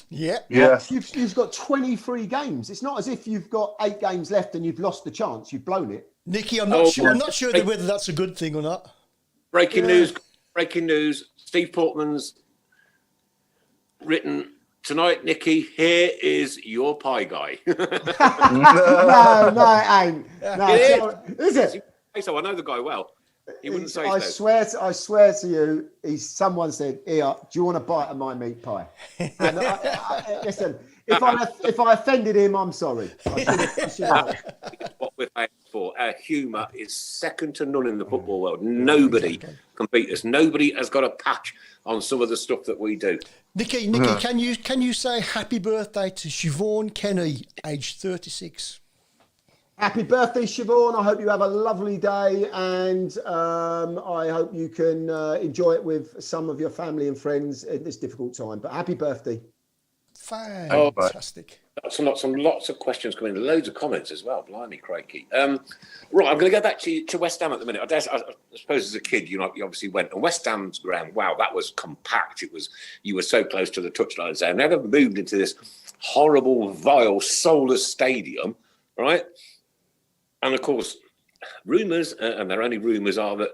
Yeah. You've got 23 games. It's not as if you've got 8 games left and you've lost the chance. You've blown it. Nicky, I'm not sure whether that's a good thing or not. Breaking news. Steve Portman's written tonight, Nicky, here is your pie guy. No, it ain't. No, is it? So I know the guy well. He wouldn't say I so. swear to you, someone said, "Here, do you want a bite of my meat pie?" And listen, if I offended him, I'm sorry. I should What we're paying for. Our humour is second to none in the football world. Nobody can beat us. Nobody has got a patch on some of the stuff that we do. Nicky, can you say happy birthday to Siobhan Kenny, aged 36? Happy birthday, Siobhan. I hope you have a lovely day, and I hope you can enjoy it with some of your family and friends at this difficult time. But happy birthday. Fantastic. Lots of questions coming in, loads of comments as well. Blimey, crikey. Right, I'm going to go back to West Ham at the minute. I suppose as a kid, you obviously went. And West Ham's ground, wow, that was compact. You were so close to the touchline zone. Now they've moved into this horrible, vile, soulless stadium, right? And of course, rumours, and they're only rumours, are that,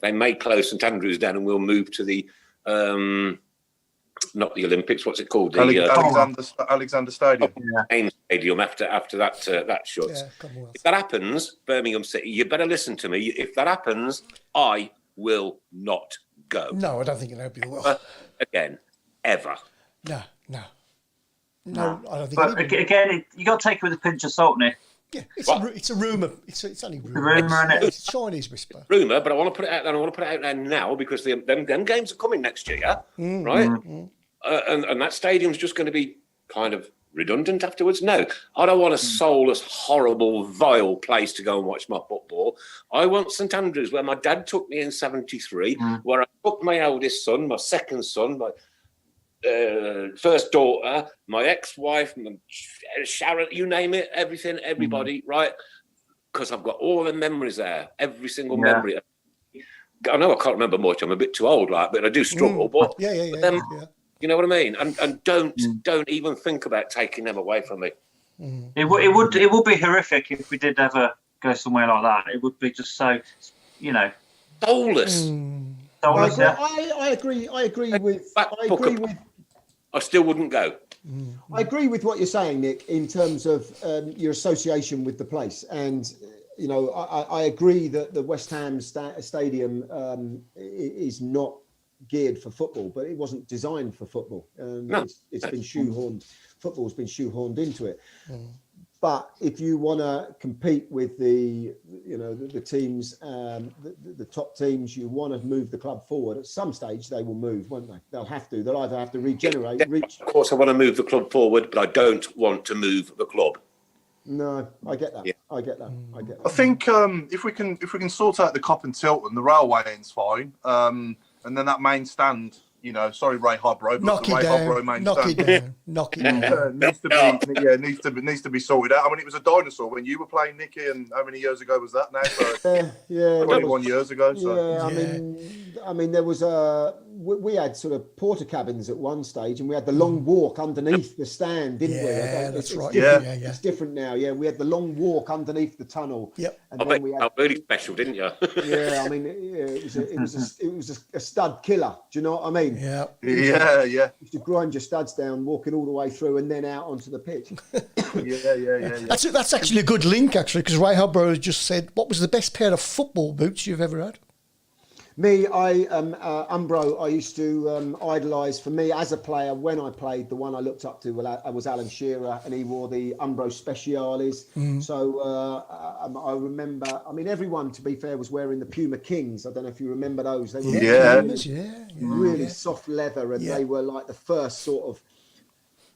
they may close St Andrews down and we'll move to the, not the Olympics, what's it called? Alexander Stadium. Stadium after that shuts. If that happens, Birmingham City, you better listen to me. If that happens, I will not go. No, I don't think you will. Again, ever. No, I don't think. But again, you got to take it with a pinch of salt, Nick. Yeah, it's a rumour. It's only rumour. It's Chinese whisper. Rumour, but I want to put it out there. I want to put it out there now because them games are coming next year, right? And that stadium's just going to be kind of redundant afterwards. No, I don't want a soulless, horrible, vile place to go and watch my football. I want St Andrews, where my dad took me in '73, where I took my eldest son, my second son, my first daughter, my ex-wife, Sharon, you name it, everything, everybody, right? Because I've got all the memories there, every single memory. I know I can't remember much. I'm a bit too old, but I do struggle. But you know what I mean? And don't even think about taking them away from me. It would be horrific if we did ever go somewhere like that. It would be just so, soulless. I agree with. I still wouldn't go. I agree with what you're saying, Nick, in terms of your association with the place. And, I agree that the West Ham stadium is not geared for football, but it wasn't designed for football. It's been shoehorned. Football's been shoehorned into it. But if you want to compete with the teams, the top teams, you want to move the club forward. At some stage, they will move, won't they? They'll have to. They'll either have to regenerate. Of course, I want to move the club forward, but I don't want to move the club. No, I get that. Yeah. I get that. I think if we can sort out the Cop and Tilton, the railway end's fine, and then that main stand. Sorry, Ray Hobro, but knock the Ray Hobro main stand knock it down. needs to be sorted out. I mean, it was a dinosaur when you were playing, Nicky, and how many years ago was that now? So 21 years ago. So. Yeah, I mean, there was we had sort of porter cabins at one stage, and we had the long walk underneath the stand, didn't we? Yeah, that's right. It's different now. Yeah, we had the long walk underneath the tunnel. Yep. And I bet you felt really special, didn't you? Yeah, I mean, it was a stud killer. Do you know what I mean? Yeah. Yeah. You used to grind your studs down, walking all the way through, and then out onto the pitch. Yeah. That's actually a good link, actually, because Ray Hobro has just said, what was the best pair of football boots you've ever had? Me, Umbro, I used to idolise. For me, as a player, when I played, the one I looked up to was Alan Shearer, and he wore the Umbro Speciales. So I remember, I mean, everyone, to be fair, was wearing the Puma Kings. I don't know if you remember those. They were really soft leather, and they were like the first sort of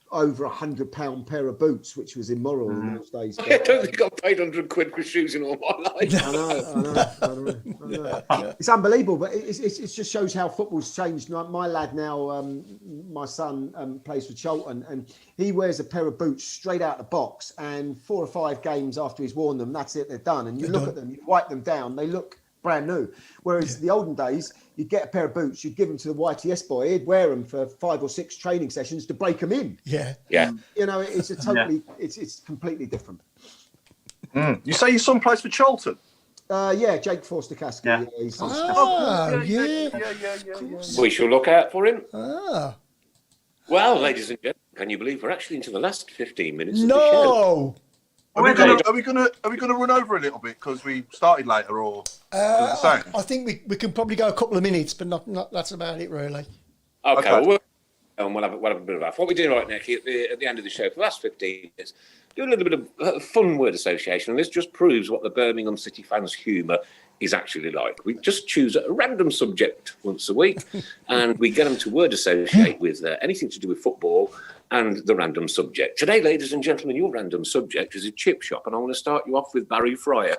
over £100 pair of boots, which was immoral in those days. But, I don't think I paid £100 for shoes in all my life. I know. It's unbelievable, but it just shows how football's changed. My lad now, my son plays for Tilton, and he wears a pair of boots straight out the box, and 4 or 5 games after he's worn them, that's it, they're done. And you look at them, you wipe them down, they look brand new. Whereas the olden days, you'd get a pair of boots, you'd give them to the YTS boy, he'd wear them for 5 or 6 training sessions to break them in. Yeah. It's a totally, it's completely different. You say your son plays for Charlton? Jake Forster Kasky. Yeah. We shall look out for him. Ah. Well, ladies and gentlemen, can you believe we're actually into the last 15 minutes of the show? No. Are we gonna run over a little bit because we started later, or I think we can probably go a couple of minutes, but not that's about it really. Okay. Well, we'll have a bit of that. What we're doing right, Nicky, at the end of the show for the last 15 minutes, do a little bit of fun word association, and this just proves what the Birmingham City fans' humour is actually like. We just choose a random subject once a week, and we get them to word associate with anything to do with football and the random subject. Today, ladies and gentlemen, your random subject is a chip shop, and I want to start you off with Barry Fryer.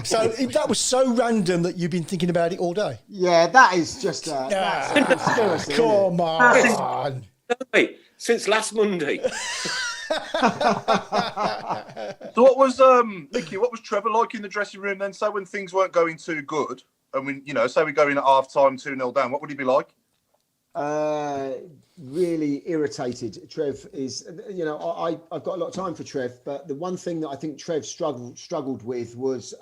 So that was so random that you've been thinking about it all day? Yeah, that is just that's a conspiracy. Come on. Wait, since last Monday. So what was Nicky? What was Trevor like in the dressing room then? So when things weren't going too good, and when say we go in at half time 2-0 down, what would he be like? Really irritated. Trev is, I've got a lot of time for Trev, but the one thing that I think Trev struggled with was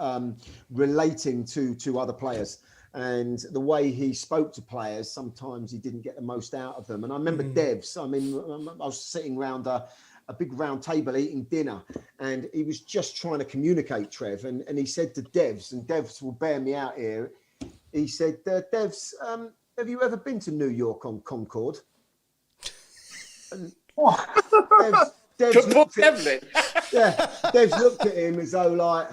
relating to other players, and the way he spoke to players. Sometimes he didn't get the most out of them. And I remember Devs. I mean, I was sitting around a big round table eating dinner, and he was just trying to communicate, Trev, and he said to Devs, and Devs will bear me out here. He said, Devs, have you ever been to New York on Concorde? Devs looked at him as though like,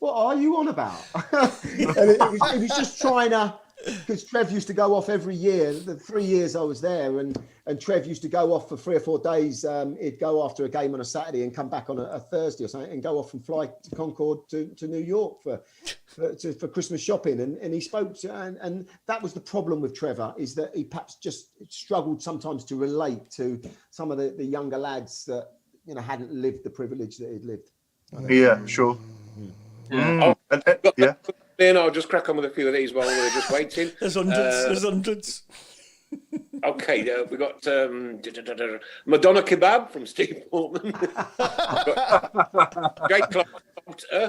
what are you on about? And it was just trying to, because Trev used to go off every year, the 3 years I was there, and Trev used to go off for 3 or 4 days. He'd go after a game on a Saturday and come back on a Thursday or something, and go off and fly to Concorde to New York for Christmas shopping. And he spoke to, and that was the problem with Trevor, is that he perhaps just struggled sometimes to relate to some of the younger lads that hadn't lived the privilege that he'd lived. Yeah, sure. Then I'll just crack on with a few of these while we're just waiting. There's hundreds. Okay, we got Madonna Kebab from Steve Portman. Jake Clark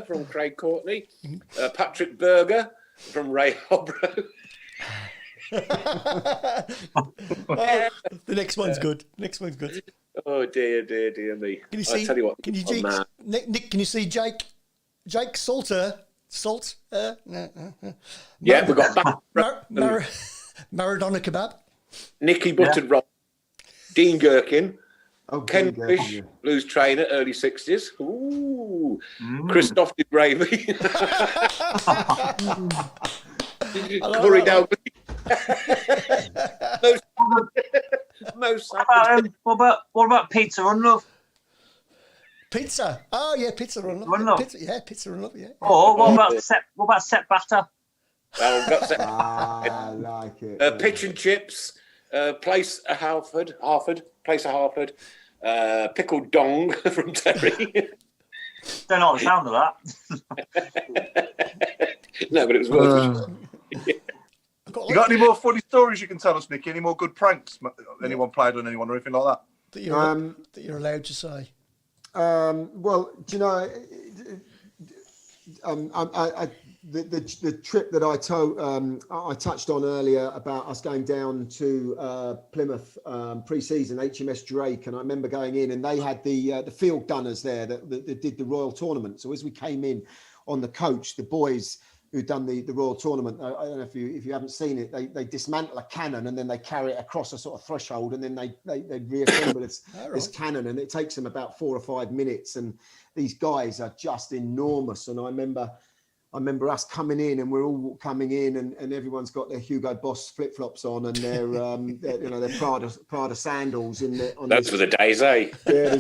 from Craig Courtney. Patrick Berger from Ray Hobro. The next one's good. Oh dear me. Can you see? Tell you what, Nick, can you see Jake Salter? Yeah, we got Maradona Kebab. Nicky Buttered Roll. Dean Gherkin. Ken Fish, blues trainer, early 60s. Ooh. Christoph de Bravey. Corey Dalby. What about Pizza Runlove? Pizza. Oh yeah, Pizza Runlove. Pizza Runlove. Yeah. Oh, what about Sepp Batter? Well, we've got I like it. Pitch and chips. Place at Harford. Place at Harford. Pickled dong from Terry. Don't like the sound of that. No, but it was worth it. You got any more funny stories you can tell us, Nicky? Any more good pranks anyone played on anyone or anything like that? That you're allowed to say? Well, do you know, the trip that I touched on earlier about us going down to Plymouth pre-season, HMS Drake, and I remember going in and they had the field gunners there that did the Royal Tournament. So as we came in on the coach, the boys who'd done the Royal Tournament, I don't know if you haven't seen it, they dismantle a cannon and then they carry it across a sort of threshold and then they reassemble this cannon, and it takes them about 4 or 5 minutes, and these guys are just enormous. And I remember us coming in, and we're all coming in, and everyone's got their Hugo Boss flip-flops on and their Prada sandals. Those were the days, eh? Yeah,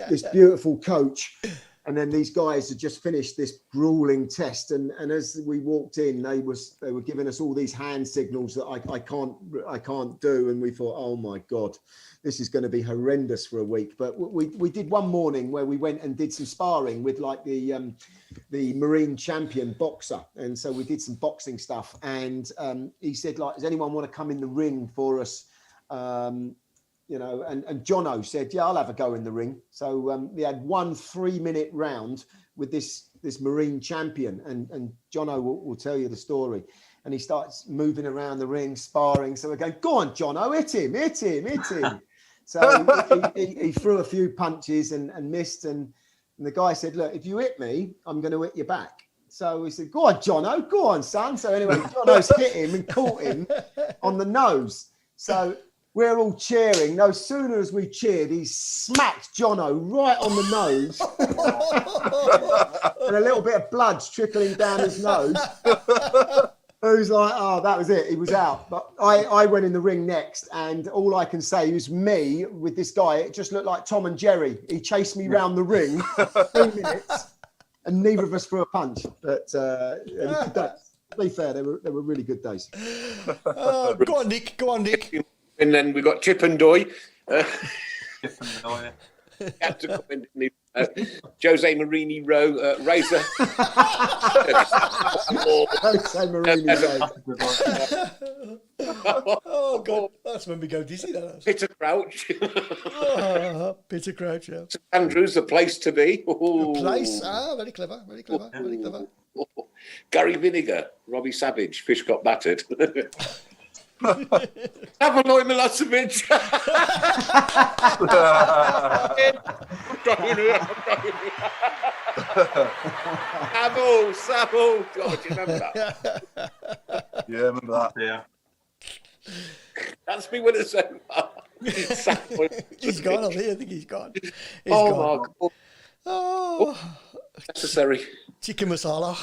this beautiful coach. And then these guys had just finished this grueling test, and as we walked in, they were giving us all these hand signals that I can't do, and we thought, oh my God, this is going to be horrendous for a week. But we did one morning where we went and did some sparring with like the Marine champion boxer, and so we did some boxing stuff. And he said, like, does anyone want to come in the ring for us? And Jono said, yeah, I'll have a go in the ring. So we had 1 3-minute round with this Marine champion, and Jono will tell you the story. And he starts moving around the ring, sparring. So we're going, go on, Jono, hit him. So he threw a few punches and missed. And the guy said, look, if you hit me, I'm going to hit you back. So we said, go on, Jono, go on, son. So anyway, Jono's hit him and caught him on the nose. So we're all cheering. No sooner as we cheered, he smacked Jono right on the nose. And a little bit of blood's trickling down his nose. It was like, oh, that was it. He was out. But I went in the ring next, and all I can say was me with this guy. It just looked like Tom and Jerry. He chased me round the ring 2 minutes, and neither of us threw a punch. But to be fair, they were really good days. Go on, Nick. And then we got Chip and Doy. Chip and Doy. Had to come in, Jose Marini Razor. Jose Marini Razor. Oh God, that's when we go dizzy. Peter Crouch. Peter Crouch, yeah. St Andrews, the place to be. The place, very clever. Gary Vinegar, Robbie Savage, fish got battered. Avaloi Milosevic. Savo. God, do you remember that? Yeah, I remember that. Yeah. That's me with us so far. He's gone, I think he's gone. My God. Oh. Necessary. Chicken masala.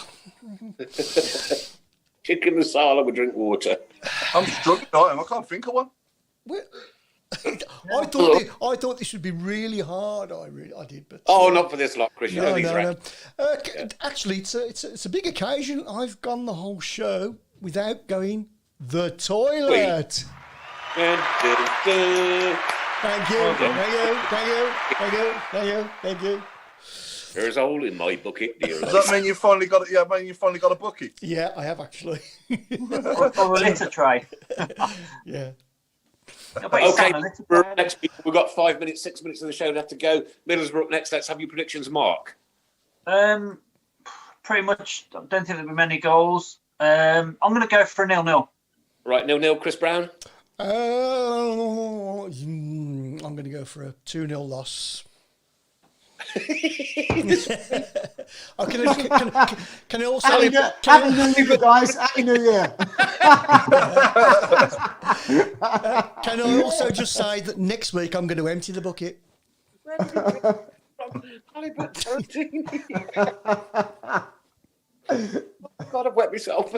Chicken masala with drink water. I'm struggling. I can't think of one. I thought this would be really hard. I did, but not for this lot, Chris. No. Actually, it's a big occasion. I've gone the whole show without going the toilet. Dun, dun, dun. Thank you. There's a hole in my bucket, dear. Does that mean you finally got it? Yeah, you finally got a bucket. Yeah, I have actually. Or a litter tray. Yeah. Okay, next week we've got 5 minutes, 6 minutes of the show left to go. Middlesbrough up next. Let's have your predictions, Mark. Pretty much. I don't think there'll be many goals. I'm going to go for a 0-0. Right, 0-0. Chris Brown. I'm going to go for a 2-0 loss. Can I also Happy New Year, guys. Happy New Year. Can I also just say that next week I'm going to empty the bucket? Halibut Tarantini. God, I've wet myself.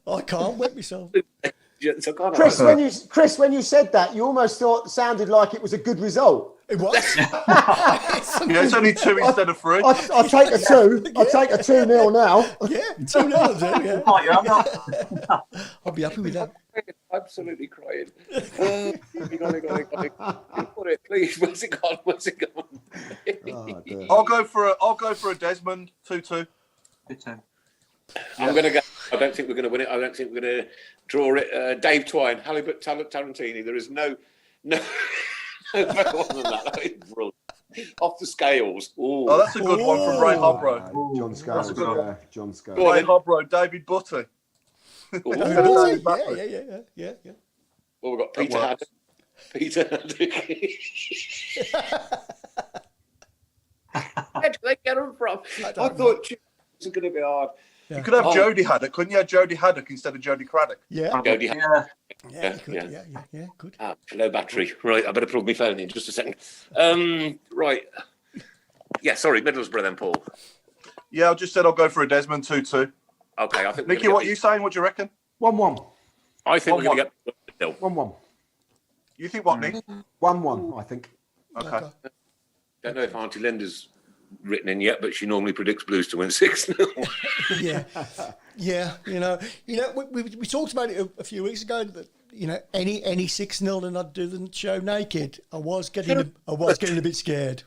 I can't wet myself. Chris, when you said that, you almost sounded like it was a good result. It was. It's only 2 instead of 3. I'll take a 2. I'll take a 2-0 now. Yeah, 2-0. Yeah. I'll be happy with that. Absolutely crying. Put it, please. Where's it gone? I'll go for a Desmond 2-2. I'm going to go. I don't think we're going to win it. I don't think we're going to draw it. Dave Twine, Halibut Tarantini. There is no better one than that. That is brilliant. Off the scales. Ooh. Oh, that's a good one from Ray Hobro. John Scales. John Scales. Ray Hobro, David Butty. Yeah. Well, we've got Peter Haddock. Where do they get them from? I thought it was going to be hard. Yeah. You could have Jody Haddock, couldn't you? Have Jody Haddock instead of Jody Craddock. Yeah. Jody Haddock. Yeah, good. Low battery. Right, I better plug my phone in just a second. Right. Yeah, sorry, Middlesbrough then, Paul. Yeah, I just said I'll go for a Desmond 2-2. Okay, I think. Nicky, what are you saying? What do you reckon? 1-1. I think we're going to get 1-1. You think what, Nick? 1-1, I think. Okay. Don't know if Auntie Linda's written in yet, but she normally predicts Blues to win 6-0. Yeah. You know, we talked about it a few weeks ago that any 6-0 and I'd do the show naked. I was getting a bit scared.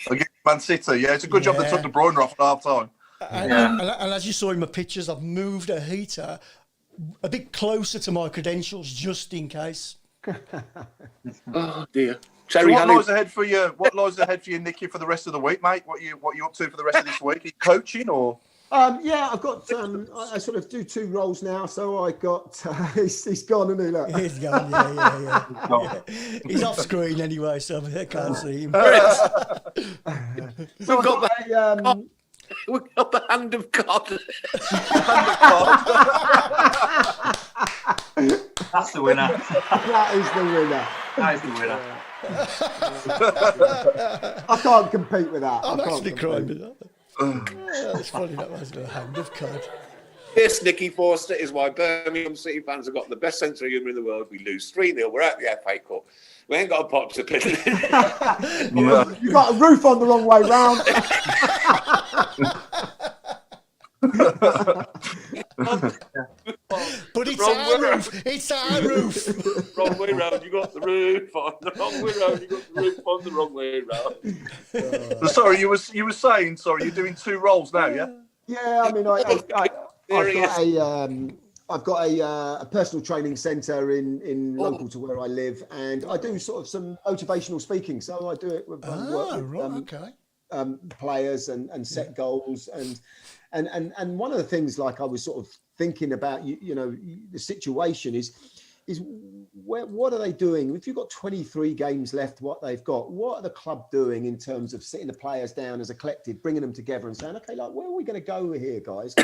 Against Man City, yeah, it's a good job they took De Bruyne off at half time. And as you saw in my pictures, I've moved a heater a bit closer to my credentials just in case. Oh dear. So what lies ahead for you? What lies ahead for you, Nicky, for the rest of the week, mate? What you up to for the rest of this week? Are you coaching or? Yeah, I've got. I sort of do 2 roles now, so I got. He's gone, isn't he? Look? He's gone. Yeah. He's off screen anyway, so I can't see him. We've got the hand of God. That's the winner. That is the winner. That is the winner. I can't compete with that. I'm actually crying with that. It's funny that was the hand of God. This Nicky Forster is why Birmingham City fans have got the best sense of humour in the world. We lose 3-0. We're at the FA Cup. We ain't got a pot to pick. You got a roof on the wrong way round. But it's our roof. It's our roof. Wrong way round. You got the roof on the wrong way round. You got the roof on the wrong way round. Sorry, you were saying. Sorry, you're doing 2 roles now, yeah? Yeah, I mean, I've got a personal training centre in local to where I live, and I do sort of some motivational speaking. So I do it with, players and set goals and one of the things, like I was sort of thinking about, the situation is what are they doing? If you've got 23 games left, what are the club doing in terms of sitting the players down as a collective, bringing them together and saying, okay, like, where are we going to go here, guys?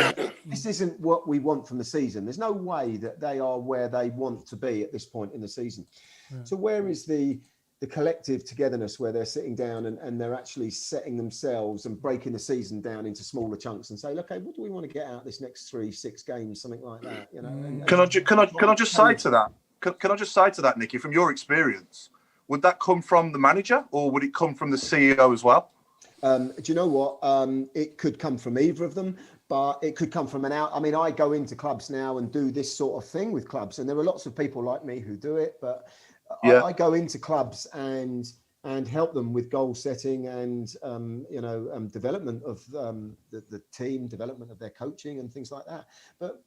This isn't what we want from the season. There's no way that they are where they want to be at this point in the season. Yeah. So where is the collective togetherness where they're sitting down and they're actually setting themselves and breaking the season down into smaller chunks and say, okay, what do we want to get out this next 3-6 games, something like that, Can I just say to that? Can I just say to that, Nicky, from your experience, would that come from the manager or would it come from the CEO as well? Do you know what? It could come from either of them, but it could come from I go into clubs now and do this sort of thing with clubs, and there are lots of people like me who do it, but I go into clubs and help them with goal setting and development of the team, development of their coaching and things like that. But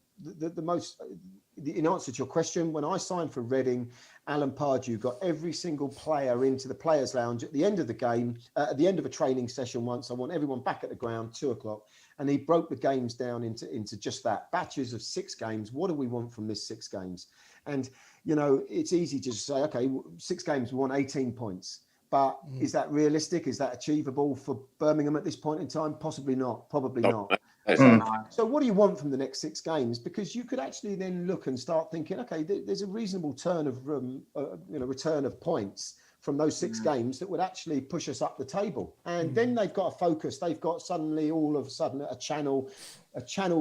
in answer to your question, when I signed for Reading, Alan Pardew got every single player into the players' lounge at the end of the game, at the end of a training session once. I want everyone back at the ground, 2:00, and he broke the games down into just that, batches of 6 games. What do we want from this 6 games? And it's easy to just say, okay, 6 games, we want 18 points. But is that realistic? Is that achievable for Birmingham at this point in time? Possibly not. Probably not. So what do you want from the next 6 games? Because you could actually then look and start thinking, okay, there's a reasonable return of points from those 6 games that would actually push us up the table. And then they've got a focus. They've got suddenly, all of a sudden, a channeled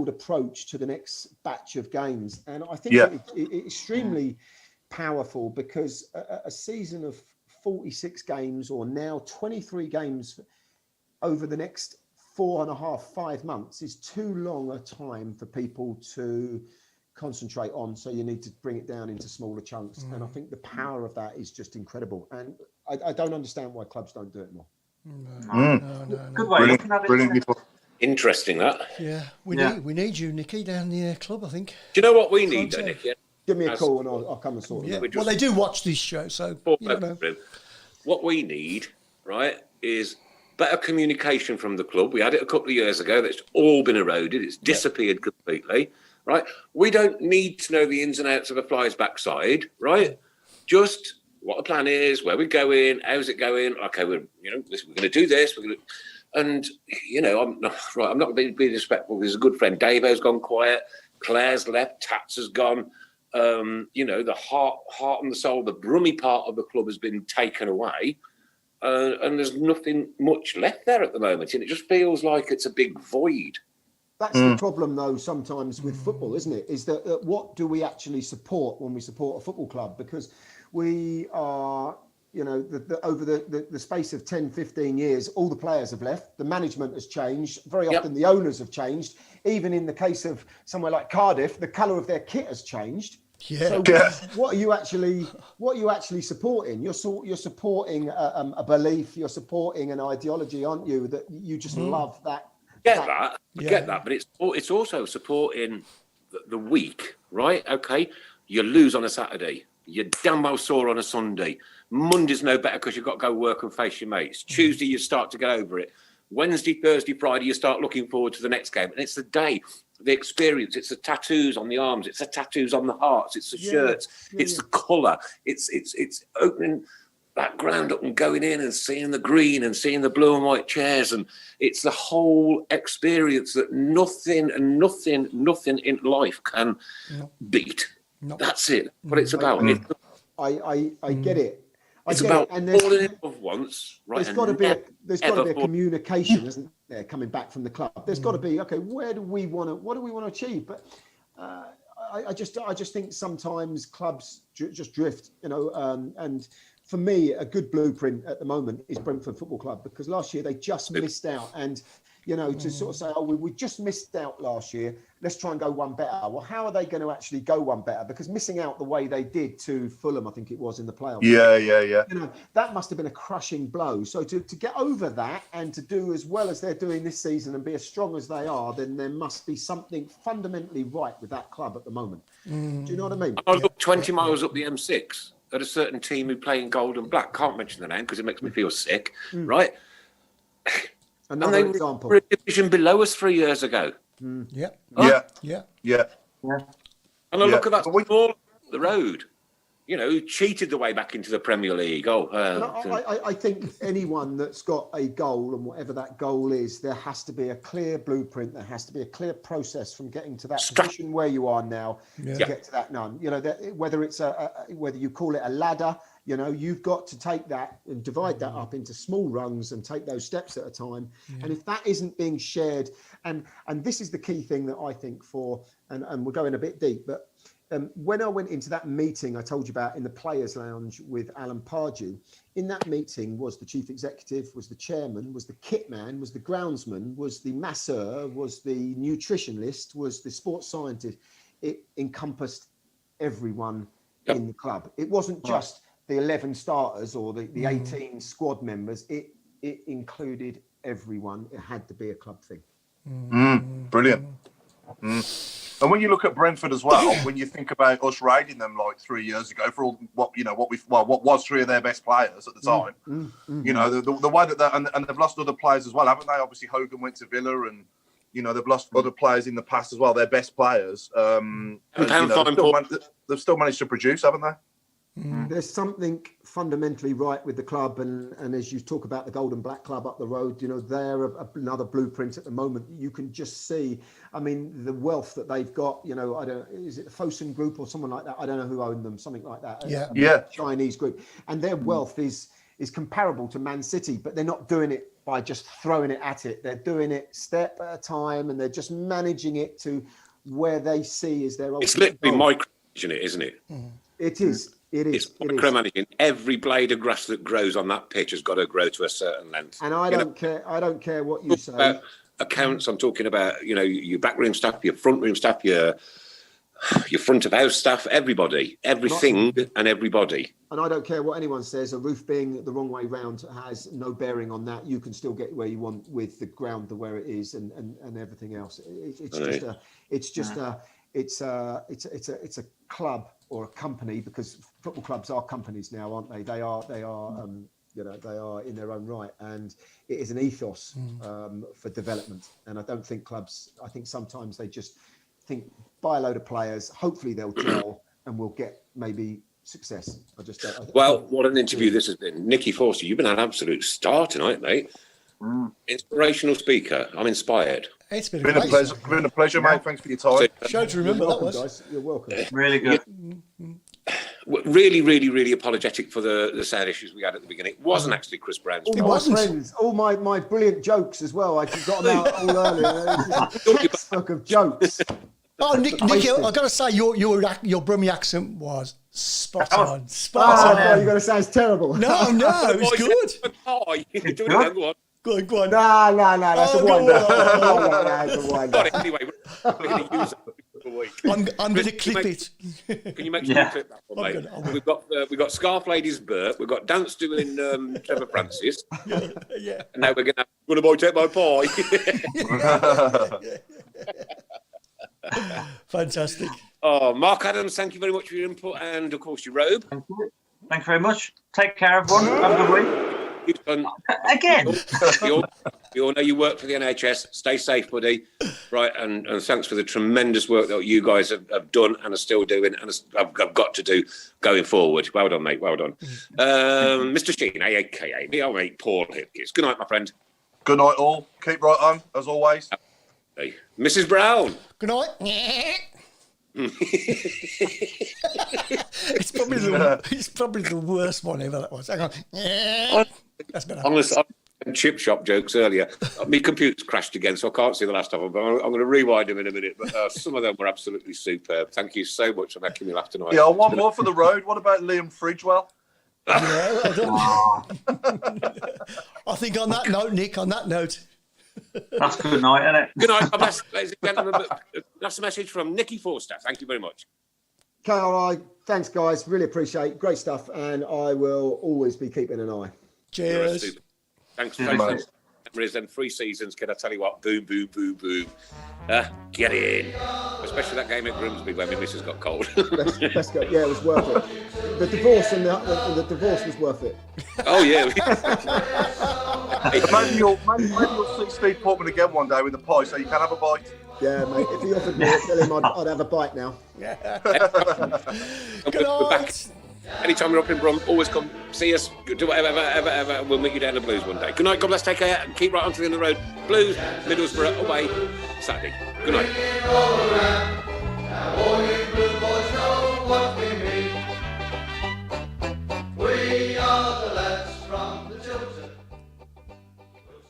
approach to the next batch of games. And I think it's extremely powerful, because a season of 46 games, or now 23 games over the next 4.5, 5 months, is too long a time for people to concentrate on. So you need to bring it down into smaller chunks. And I think the power of that is just incredible. And I don't understand why clubs don't do it more. No. Good way of looking at it. Interesting, that. Yeah, we need you, Nicky, down the club, I think. Do you know what we need, though, Nicky? Give me a call and I'll come and sort it. Well, they do watch these shows, so what we need, right, is better communication from the club. We had it a couple of years ago. That's all been eroded. It's disappeared completely, right? We don't need to know the ins and outs of a fly's backside, right? Just what the plan is, where we're going, how's it going? Okay, we're going to do this. And I'm not being disrespectful. There's a good friend. Davo's gone quiet. Claire's left. Tats has gone. The heart and the soul, the brummy part of the club has been taken away. And there's nothing much left there at the moment. And it just feels like it's a big void. That's the problem, though, sometimes with football, isn't it? Is that what do we actually support when we support a football club? Because we are, over the space of 10, 15 years, all the players have left. The management has changed. Very often the owners have changed. Even in the case of somewhere like Cardiff, the colour of their kit has changed. So what are you actually supporting? You're supporting a belief. You're supporting an ideology, aren't you? That you just love that. I get that, but it's also supporting the weak, right? Okay, you lose on a Saturday, you're damn well sore on a Sunday. Monday's no better because you've got to go work and face your mates. Tuesday you start to get over it. Wednesday, Thursday, Friday you start looking forward to the next game, and it's the day, the experience. It's the tattoos on the arms, it's the tattoos on the hearts, it's the shirts, it's the colour, it's opening that ground up and going in and seeing the green and seeing the blue and white chairs, and it's the whole experience that nothing in life can beat. That's it. What it's about. I get it. It's about falling in love once, right? There's got to be a communication, isn't there, coming back from the club? There's got to be, okay, what do we want to achieve? But I just think sometimes clubs just drift, and for me, a good blueprint at the moment is Brentford Football Club, because last year they just missed out. And, to sort of say, we just missed out last year, let's try and go one better. Well, how are they going to actually go one better? Because missing out the way they did to Fulham, I think it was, in the playoffs. Yeah. That must have been a crushing blow. So to get over that and to do as well as they're doing this season and be as strong as they are, then there must be something fundamentally right with that club at the moment. Do you know what I mean? I look 20 miles up the M6 at a certain team who play in gold and black. Can't mention the name because it makes me feel sick, right? Another and they example. were a division below us 3 years ago. Yeah. And I look at that all the road. Cheated the way back into the Premier League. I think anyone that's got a goal, and whatever that goal is, there has to be a clear blueprint. There has to be a clear process from getting to that position where you are now to get to that none. Whether it's whether you call it a ladder, you've got to take that and divide that up into small rungs and take those steps at a time. And if that isn't being shared, and this is the key thing that I think and we're going a bit deep, but when I went into that meeting I told you about in the Players' Lounge with Alan Pardew, in that meeting was the chief executive, was the chairman, was the kit man, was the groundsman, was the masseur, was the nutritionist, was the sports scientist. It encompassed everyone in the club. It wasn't just the 11 starters or the 18 squad members. It included everyone. It had to be a club thing. Brilliant. And when you look at Brentford as well, when you think about us raiding them like 3 years ago for all what was 3 of their best players at the time, the way that and they've lost other players as well, haven't they? Obviously Hogan went to Villa, and they've lost other players in the past as well. Their best players, they've still managed to produce, haven't they? There's something fundamentally right with the club, and as you talk about the Gold and Black Club up the road, they're another blueprint at the moment. You can just see, I mean, the wealth that they've got. Is it the Fosun Group or someone like that? I don't know who owned them, something like that. Yeah. Chinese group, and their wealth is comparable to Man City, but they're not doing it by just throwing it at it. They're doing it step at a time, and they're just managing it to where they see is their. It's literally micromanaging it, isn't it? It is. It's micromanaging. Every blade of grass that grows on that pitch has got to grow to a certain length. And I don't care. I don't care what you say. About accounts. I'm talking about your backroom staff, your front room staff, your front of house staff, everybody, everything, and everybody. And I don't care what anyone says. A roof being the wrong way round has no bearing on that. You can still get where you want with the ground, the where it is, and everything else. It's a club or a company, because football clubs are companies now, aren't they? They are in their own right, and it is an ethos for development. And I don't think clubs. I think sometimes they just think, buy a load of players, hopefully they'll gel, and we'll get maybe success. What an interview this has been. Nicky Forster, you've been an absolute star tonight, mate. Inspirational speaker. I'm inspired. It's been a pleasure. Been a pleasure, mate. Thanks for your time. Show to remember that was. Guys. You're welcome. Really good. Really, really, really apologetic for the sad issues we had at the beginning. It wasn't actually Chris Brown's. All my friends, all my brilliant jokes as well. I got them out all earlier. Textbook of jokes. Oh, Nicky, I've got to say, your Brummie accent was spot on. Spot on. You're going to say it's terrible. No, it was good. You're doing it, go on. Go on. No, that's a wonder. That's a wonder. Anyway, we're going to use it for a week. I'm going to clip it. Can you make sure you clip that one, mate? We've got Scarf Ladies Bert, we've got Dance doing Trevor Francis. Yeah. And now we're going to have boy take my pie. Fantastic. Oh, Mark Adams, thank you very much for your input and, of course, your robe. Thank you. Thank you very much. Take care, everyone. Have a good week. Again. You all know you work for the NHS. Stay safe, buddy. Right, and thanks for the tremendous work that you guys have done and are still doing and have got to do going forward. Well done, mate. Well done. Mr. Sheen, a.k.a. the old mate Paul Hipkins. Good night, my friend. Good night, all. Keep right on, as always. Hey. Mrs. Brown. Good night. It's probably the worst one ever. That was. Hang on. That's better. Honestly, chip shop jokes earlier. My computer's crashed again, so I can't see the last of them. But I'm going to rewind them in a minute. But some of them were absolutely superb. Thank you so much for making me laugh tonight. Yeah, one more for the road. What about Liam Fridgewell? I think on that note, Nick. On that note. That's good night, isn't it? Good night, God bless, ladies and gentlemen. That's a message from Nicky Forster. Thank you very much. KRI, thanks, guys. Really appreciate it. Great stuff, and I will always be keeping an eye. Cheers. Thanks for memories and 3 seasons. Can I tell you what? Boom, boom, boom, boom. Get in. Especially that game at Grimsby when my missus got cold. Best go. Yeah, it was worth it. The divorce and the divorce was worth it. Oh yeah. Maybe you'll see Steve Portman again one day with a pie, so you can have a bite. Yeah, mate. If he offered me it, tell him I'd have a bite now. Yeah. Good night. Anytime you're up in Brum, always come see us. Do whatever, ever. We'll meet you down the Blues one day. Good night. God bless. Take care. And keep right on to the end of the road. Blues, Middlesbrough away Saturday. Good night.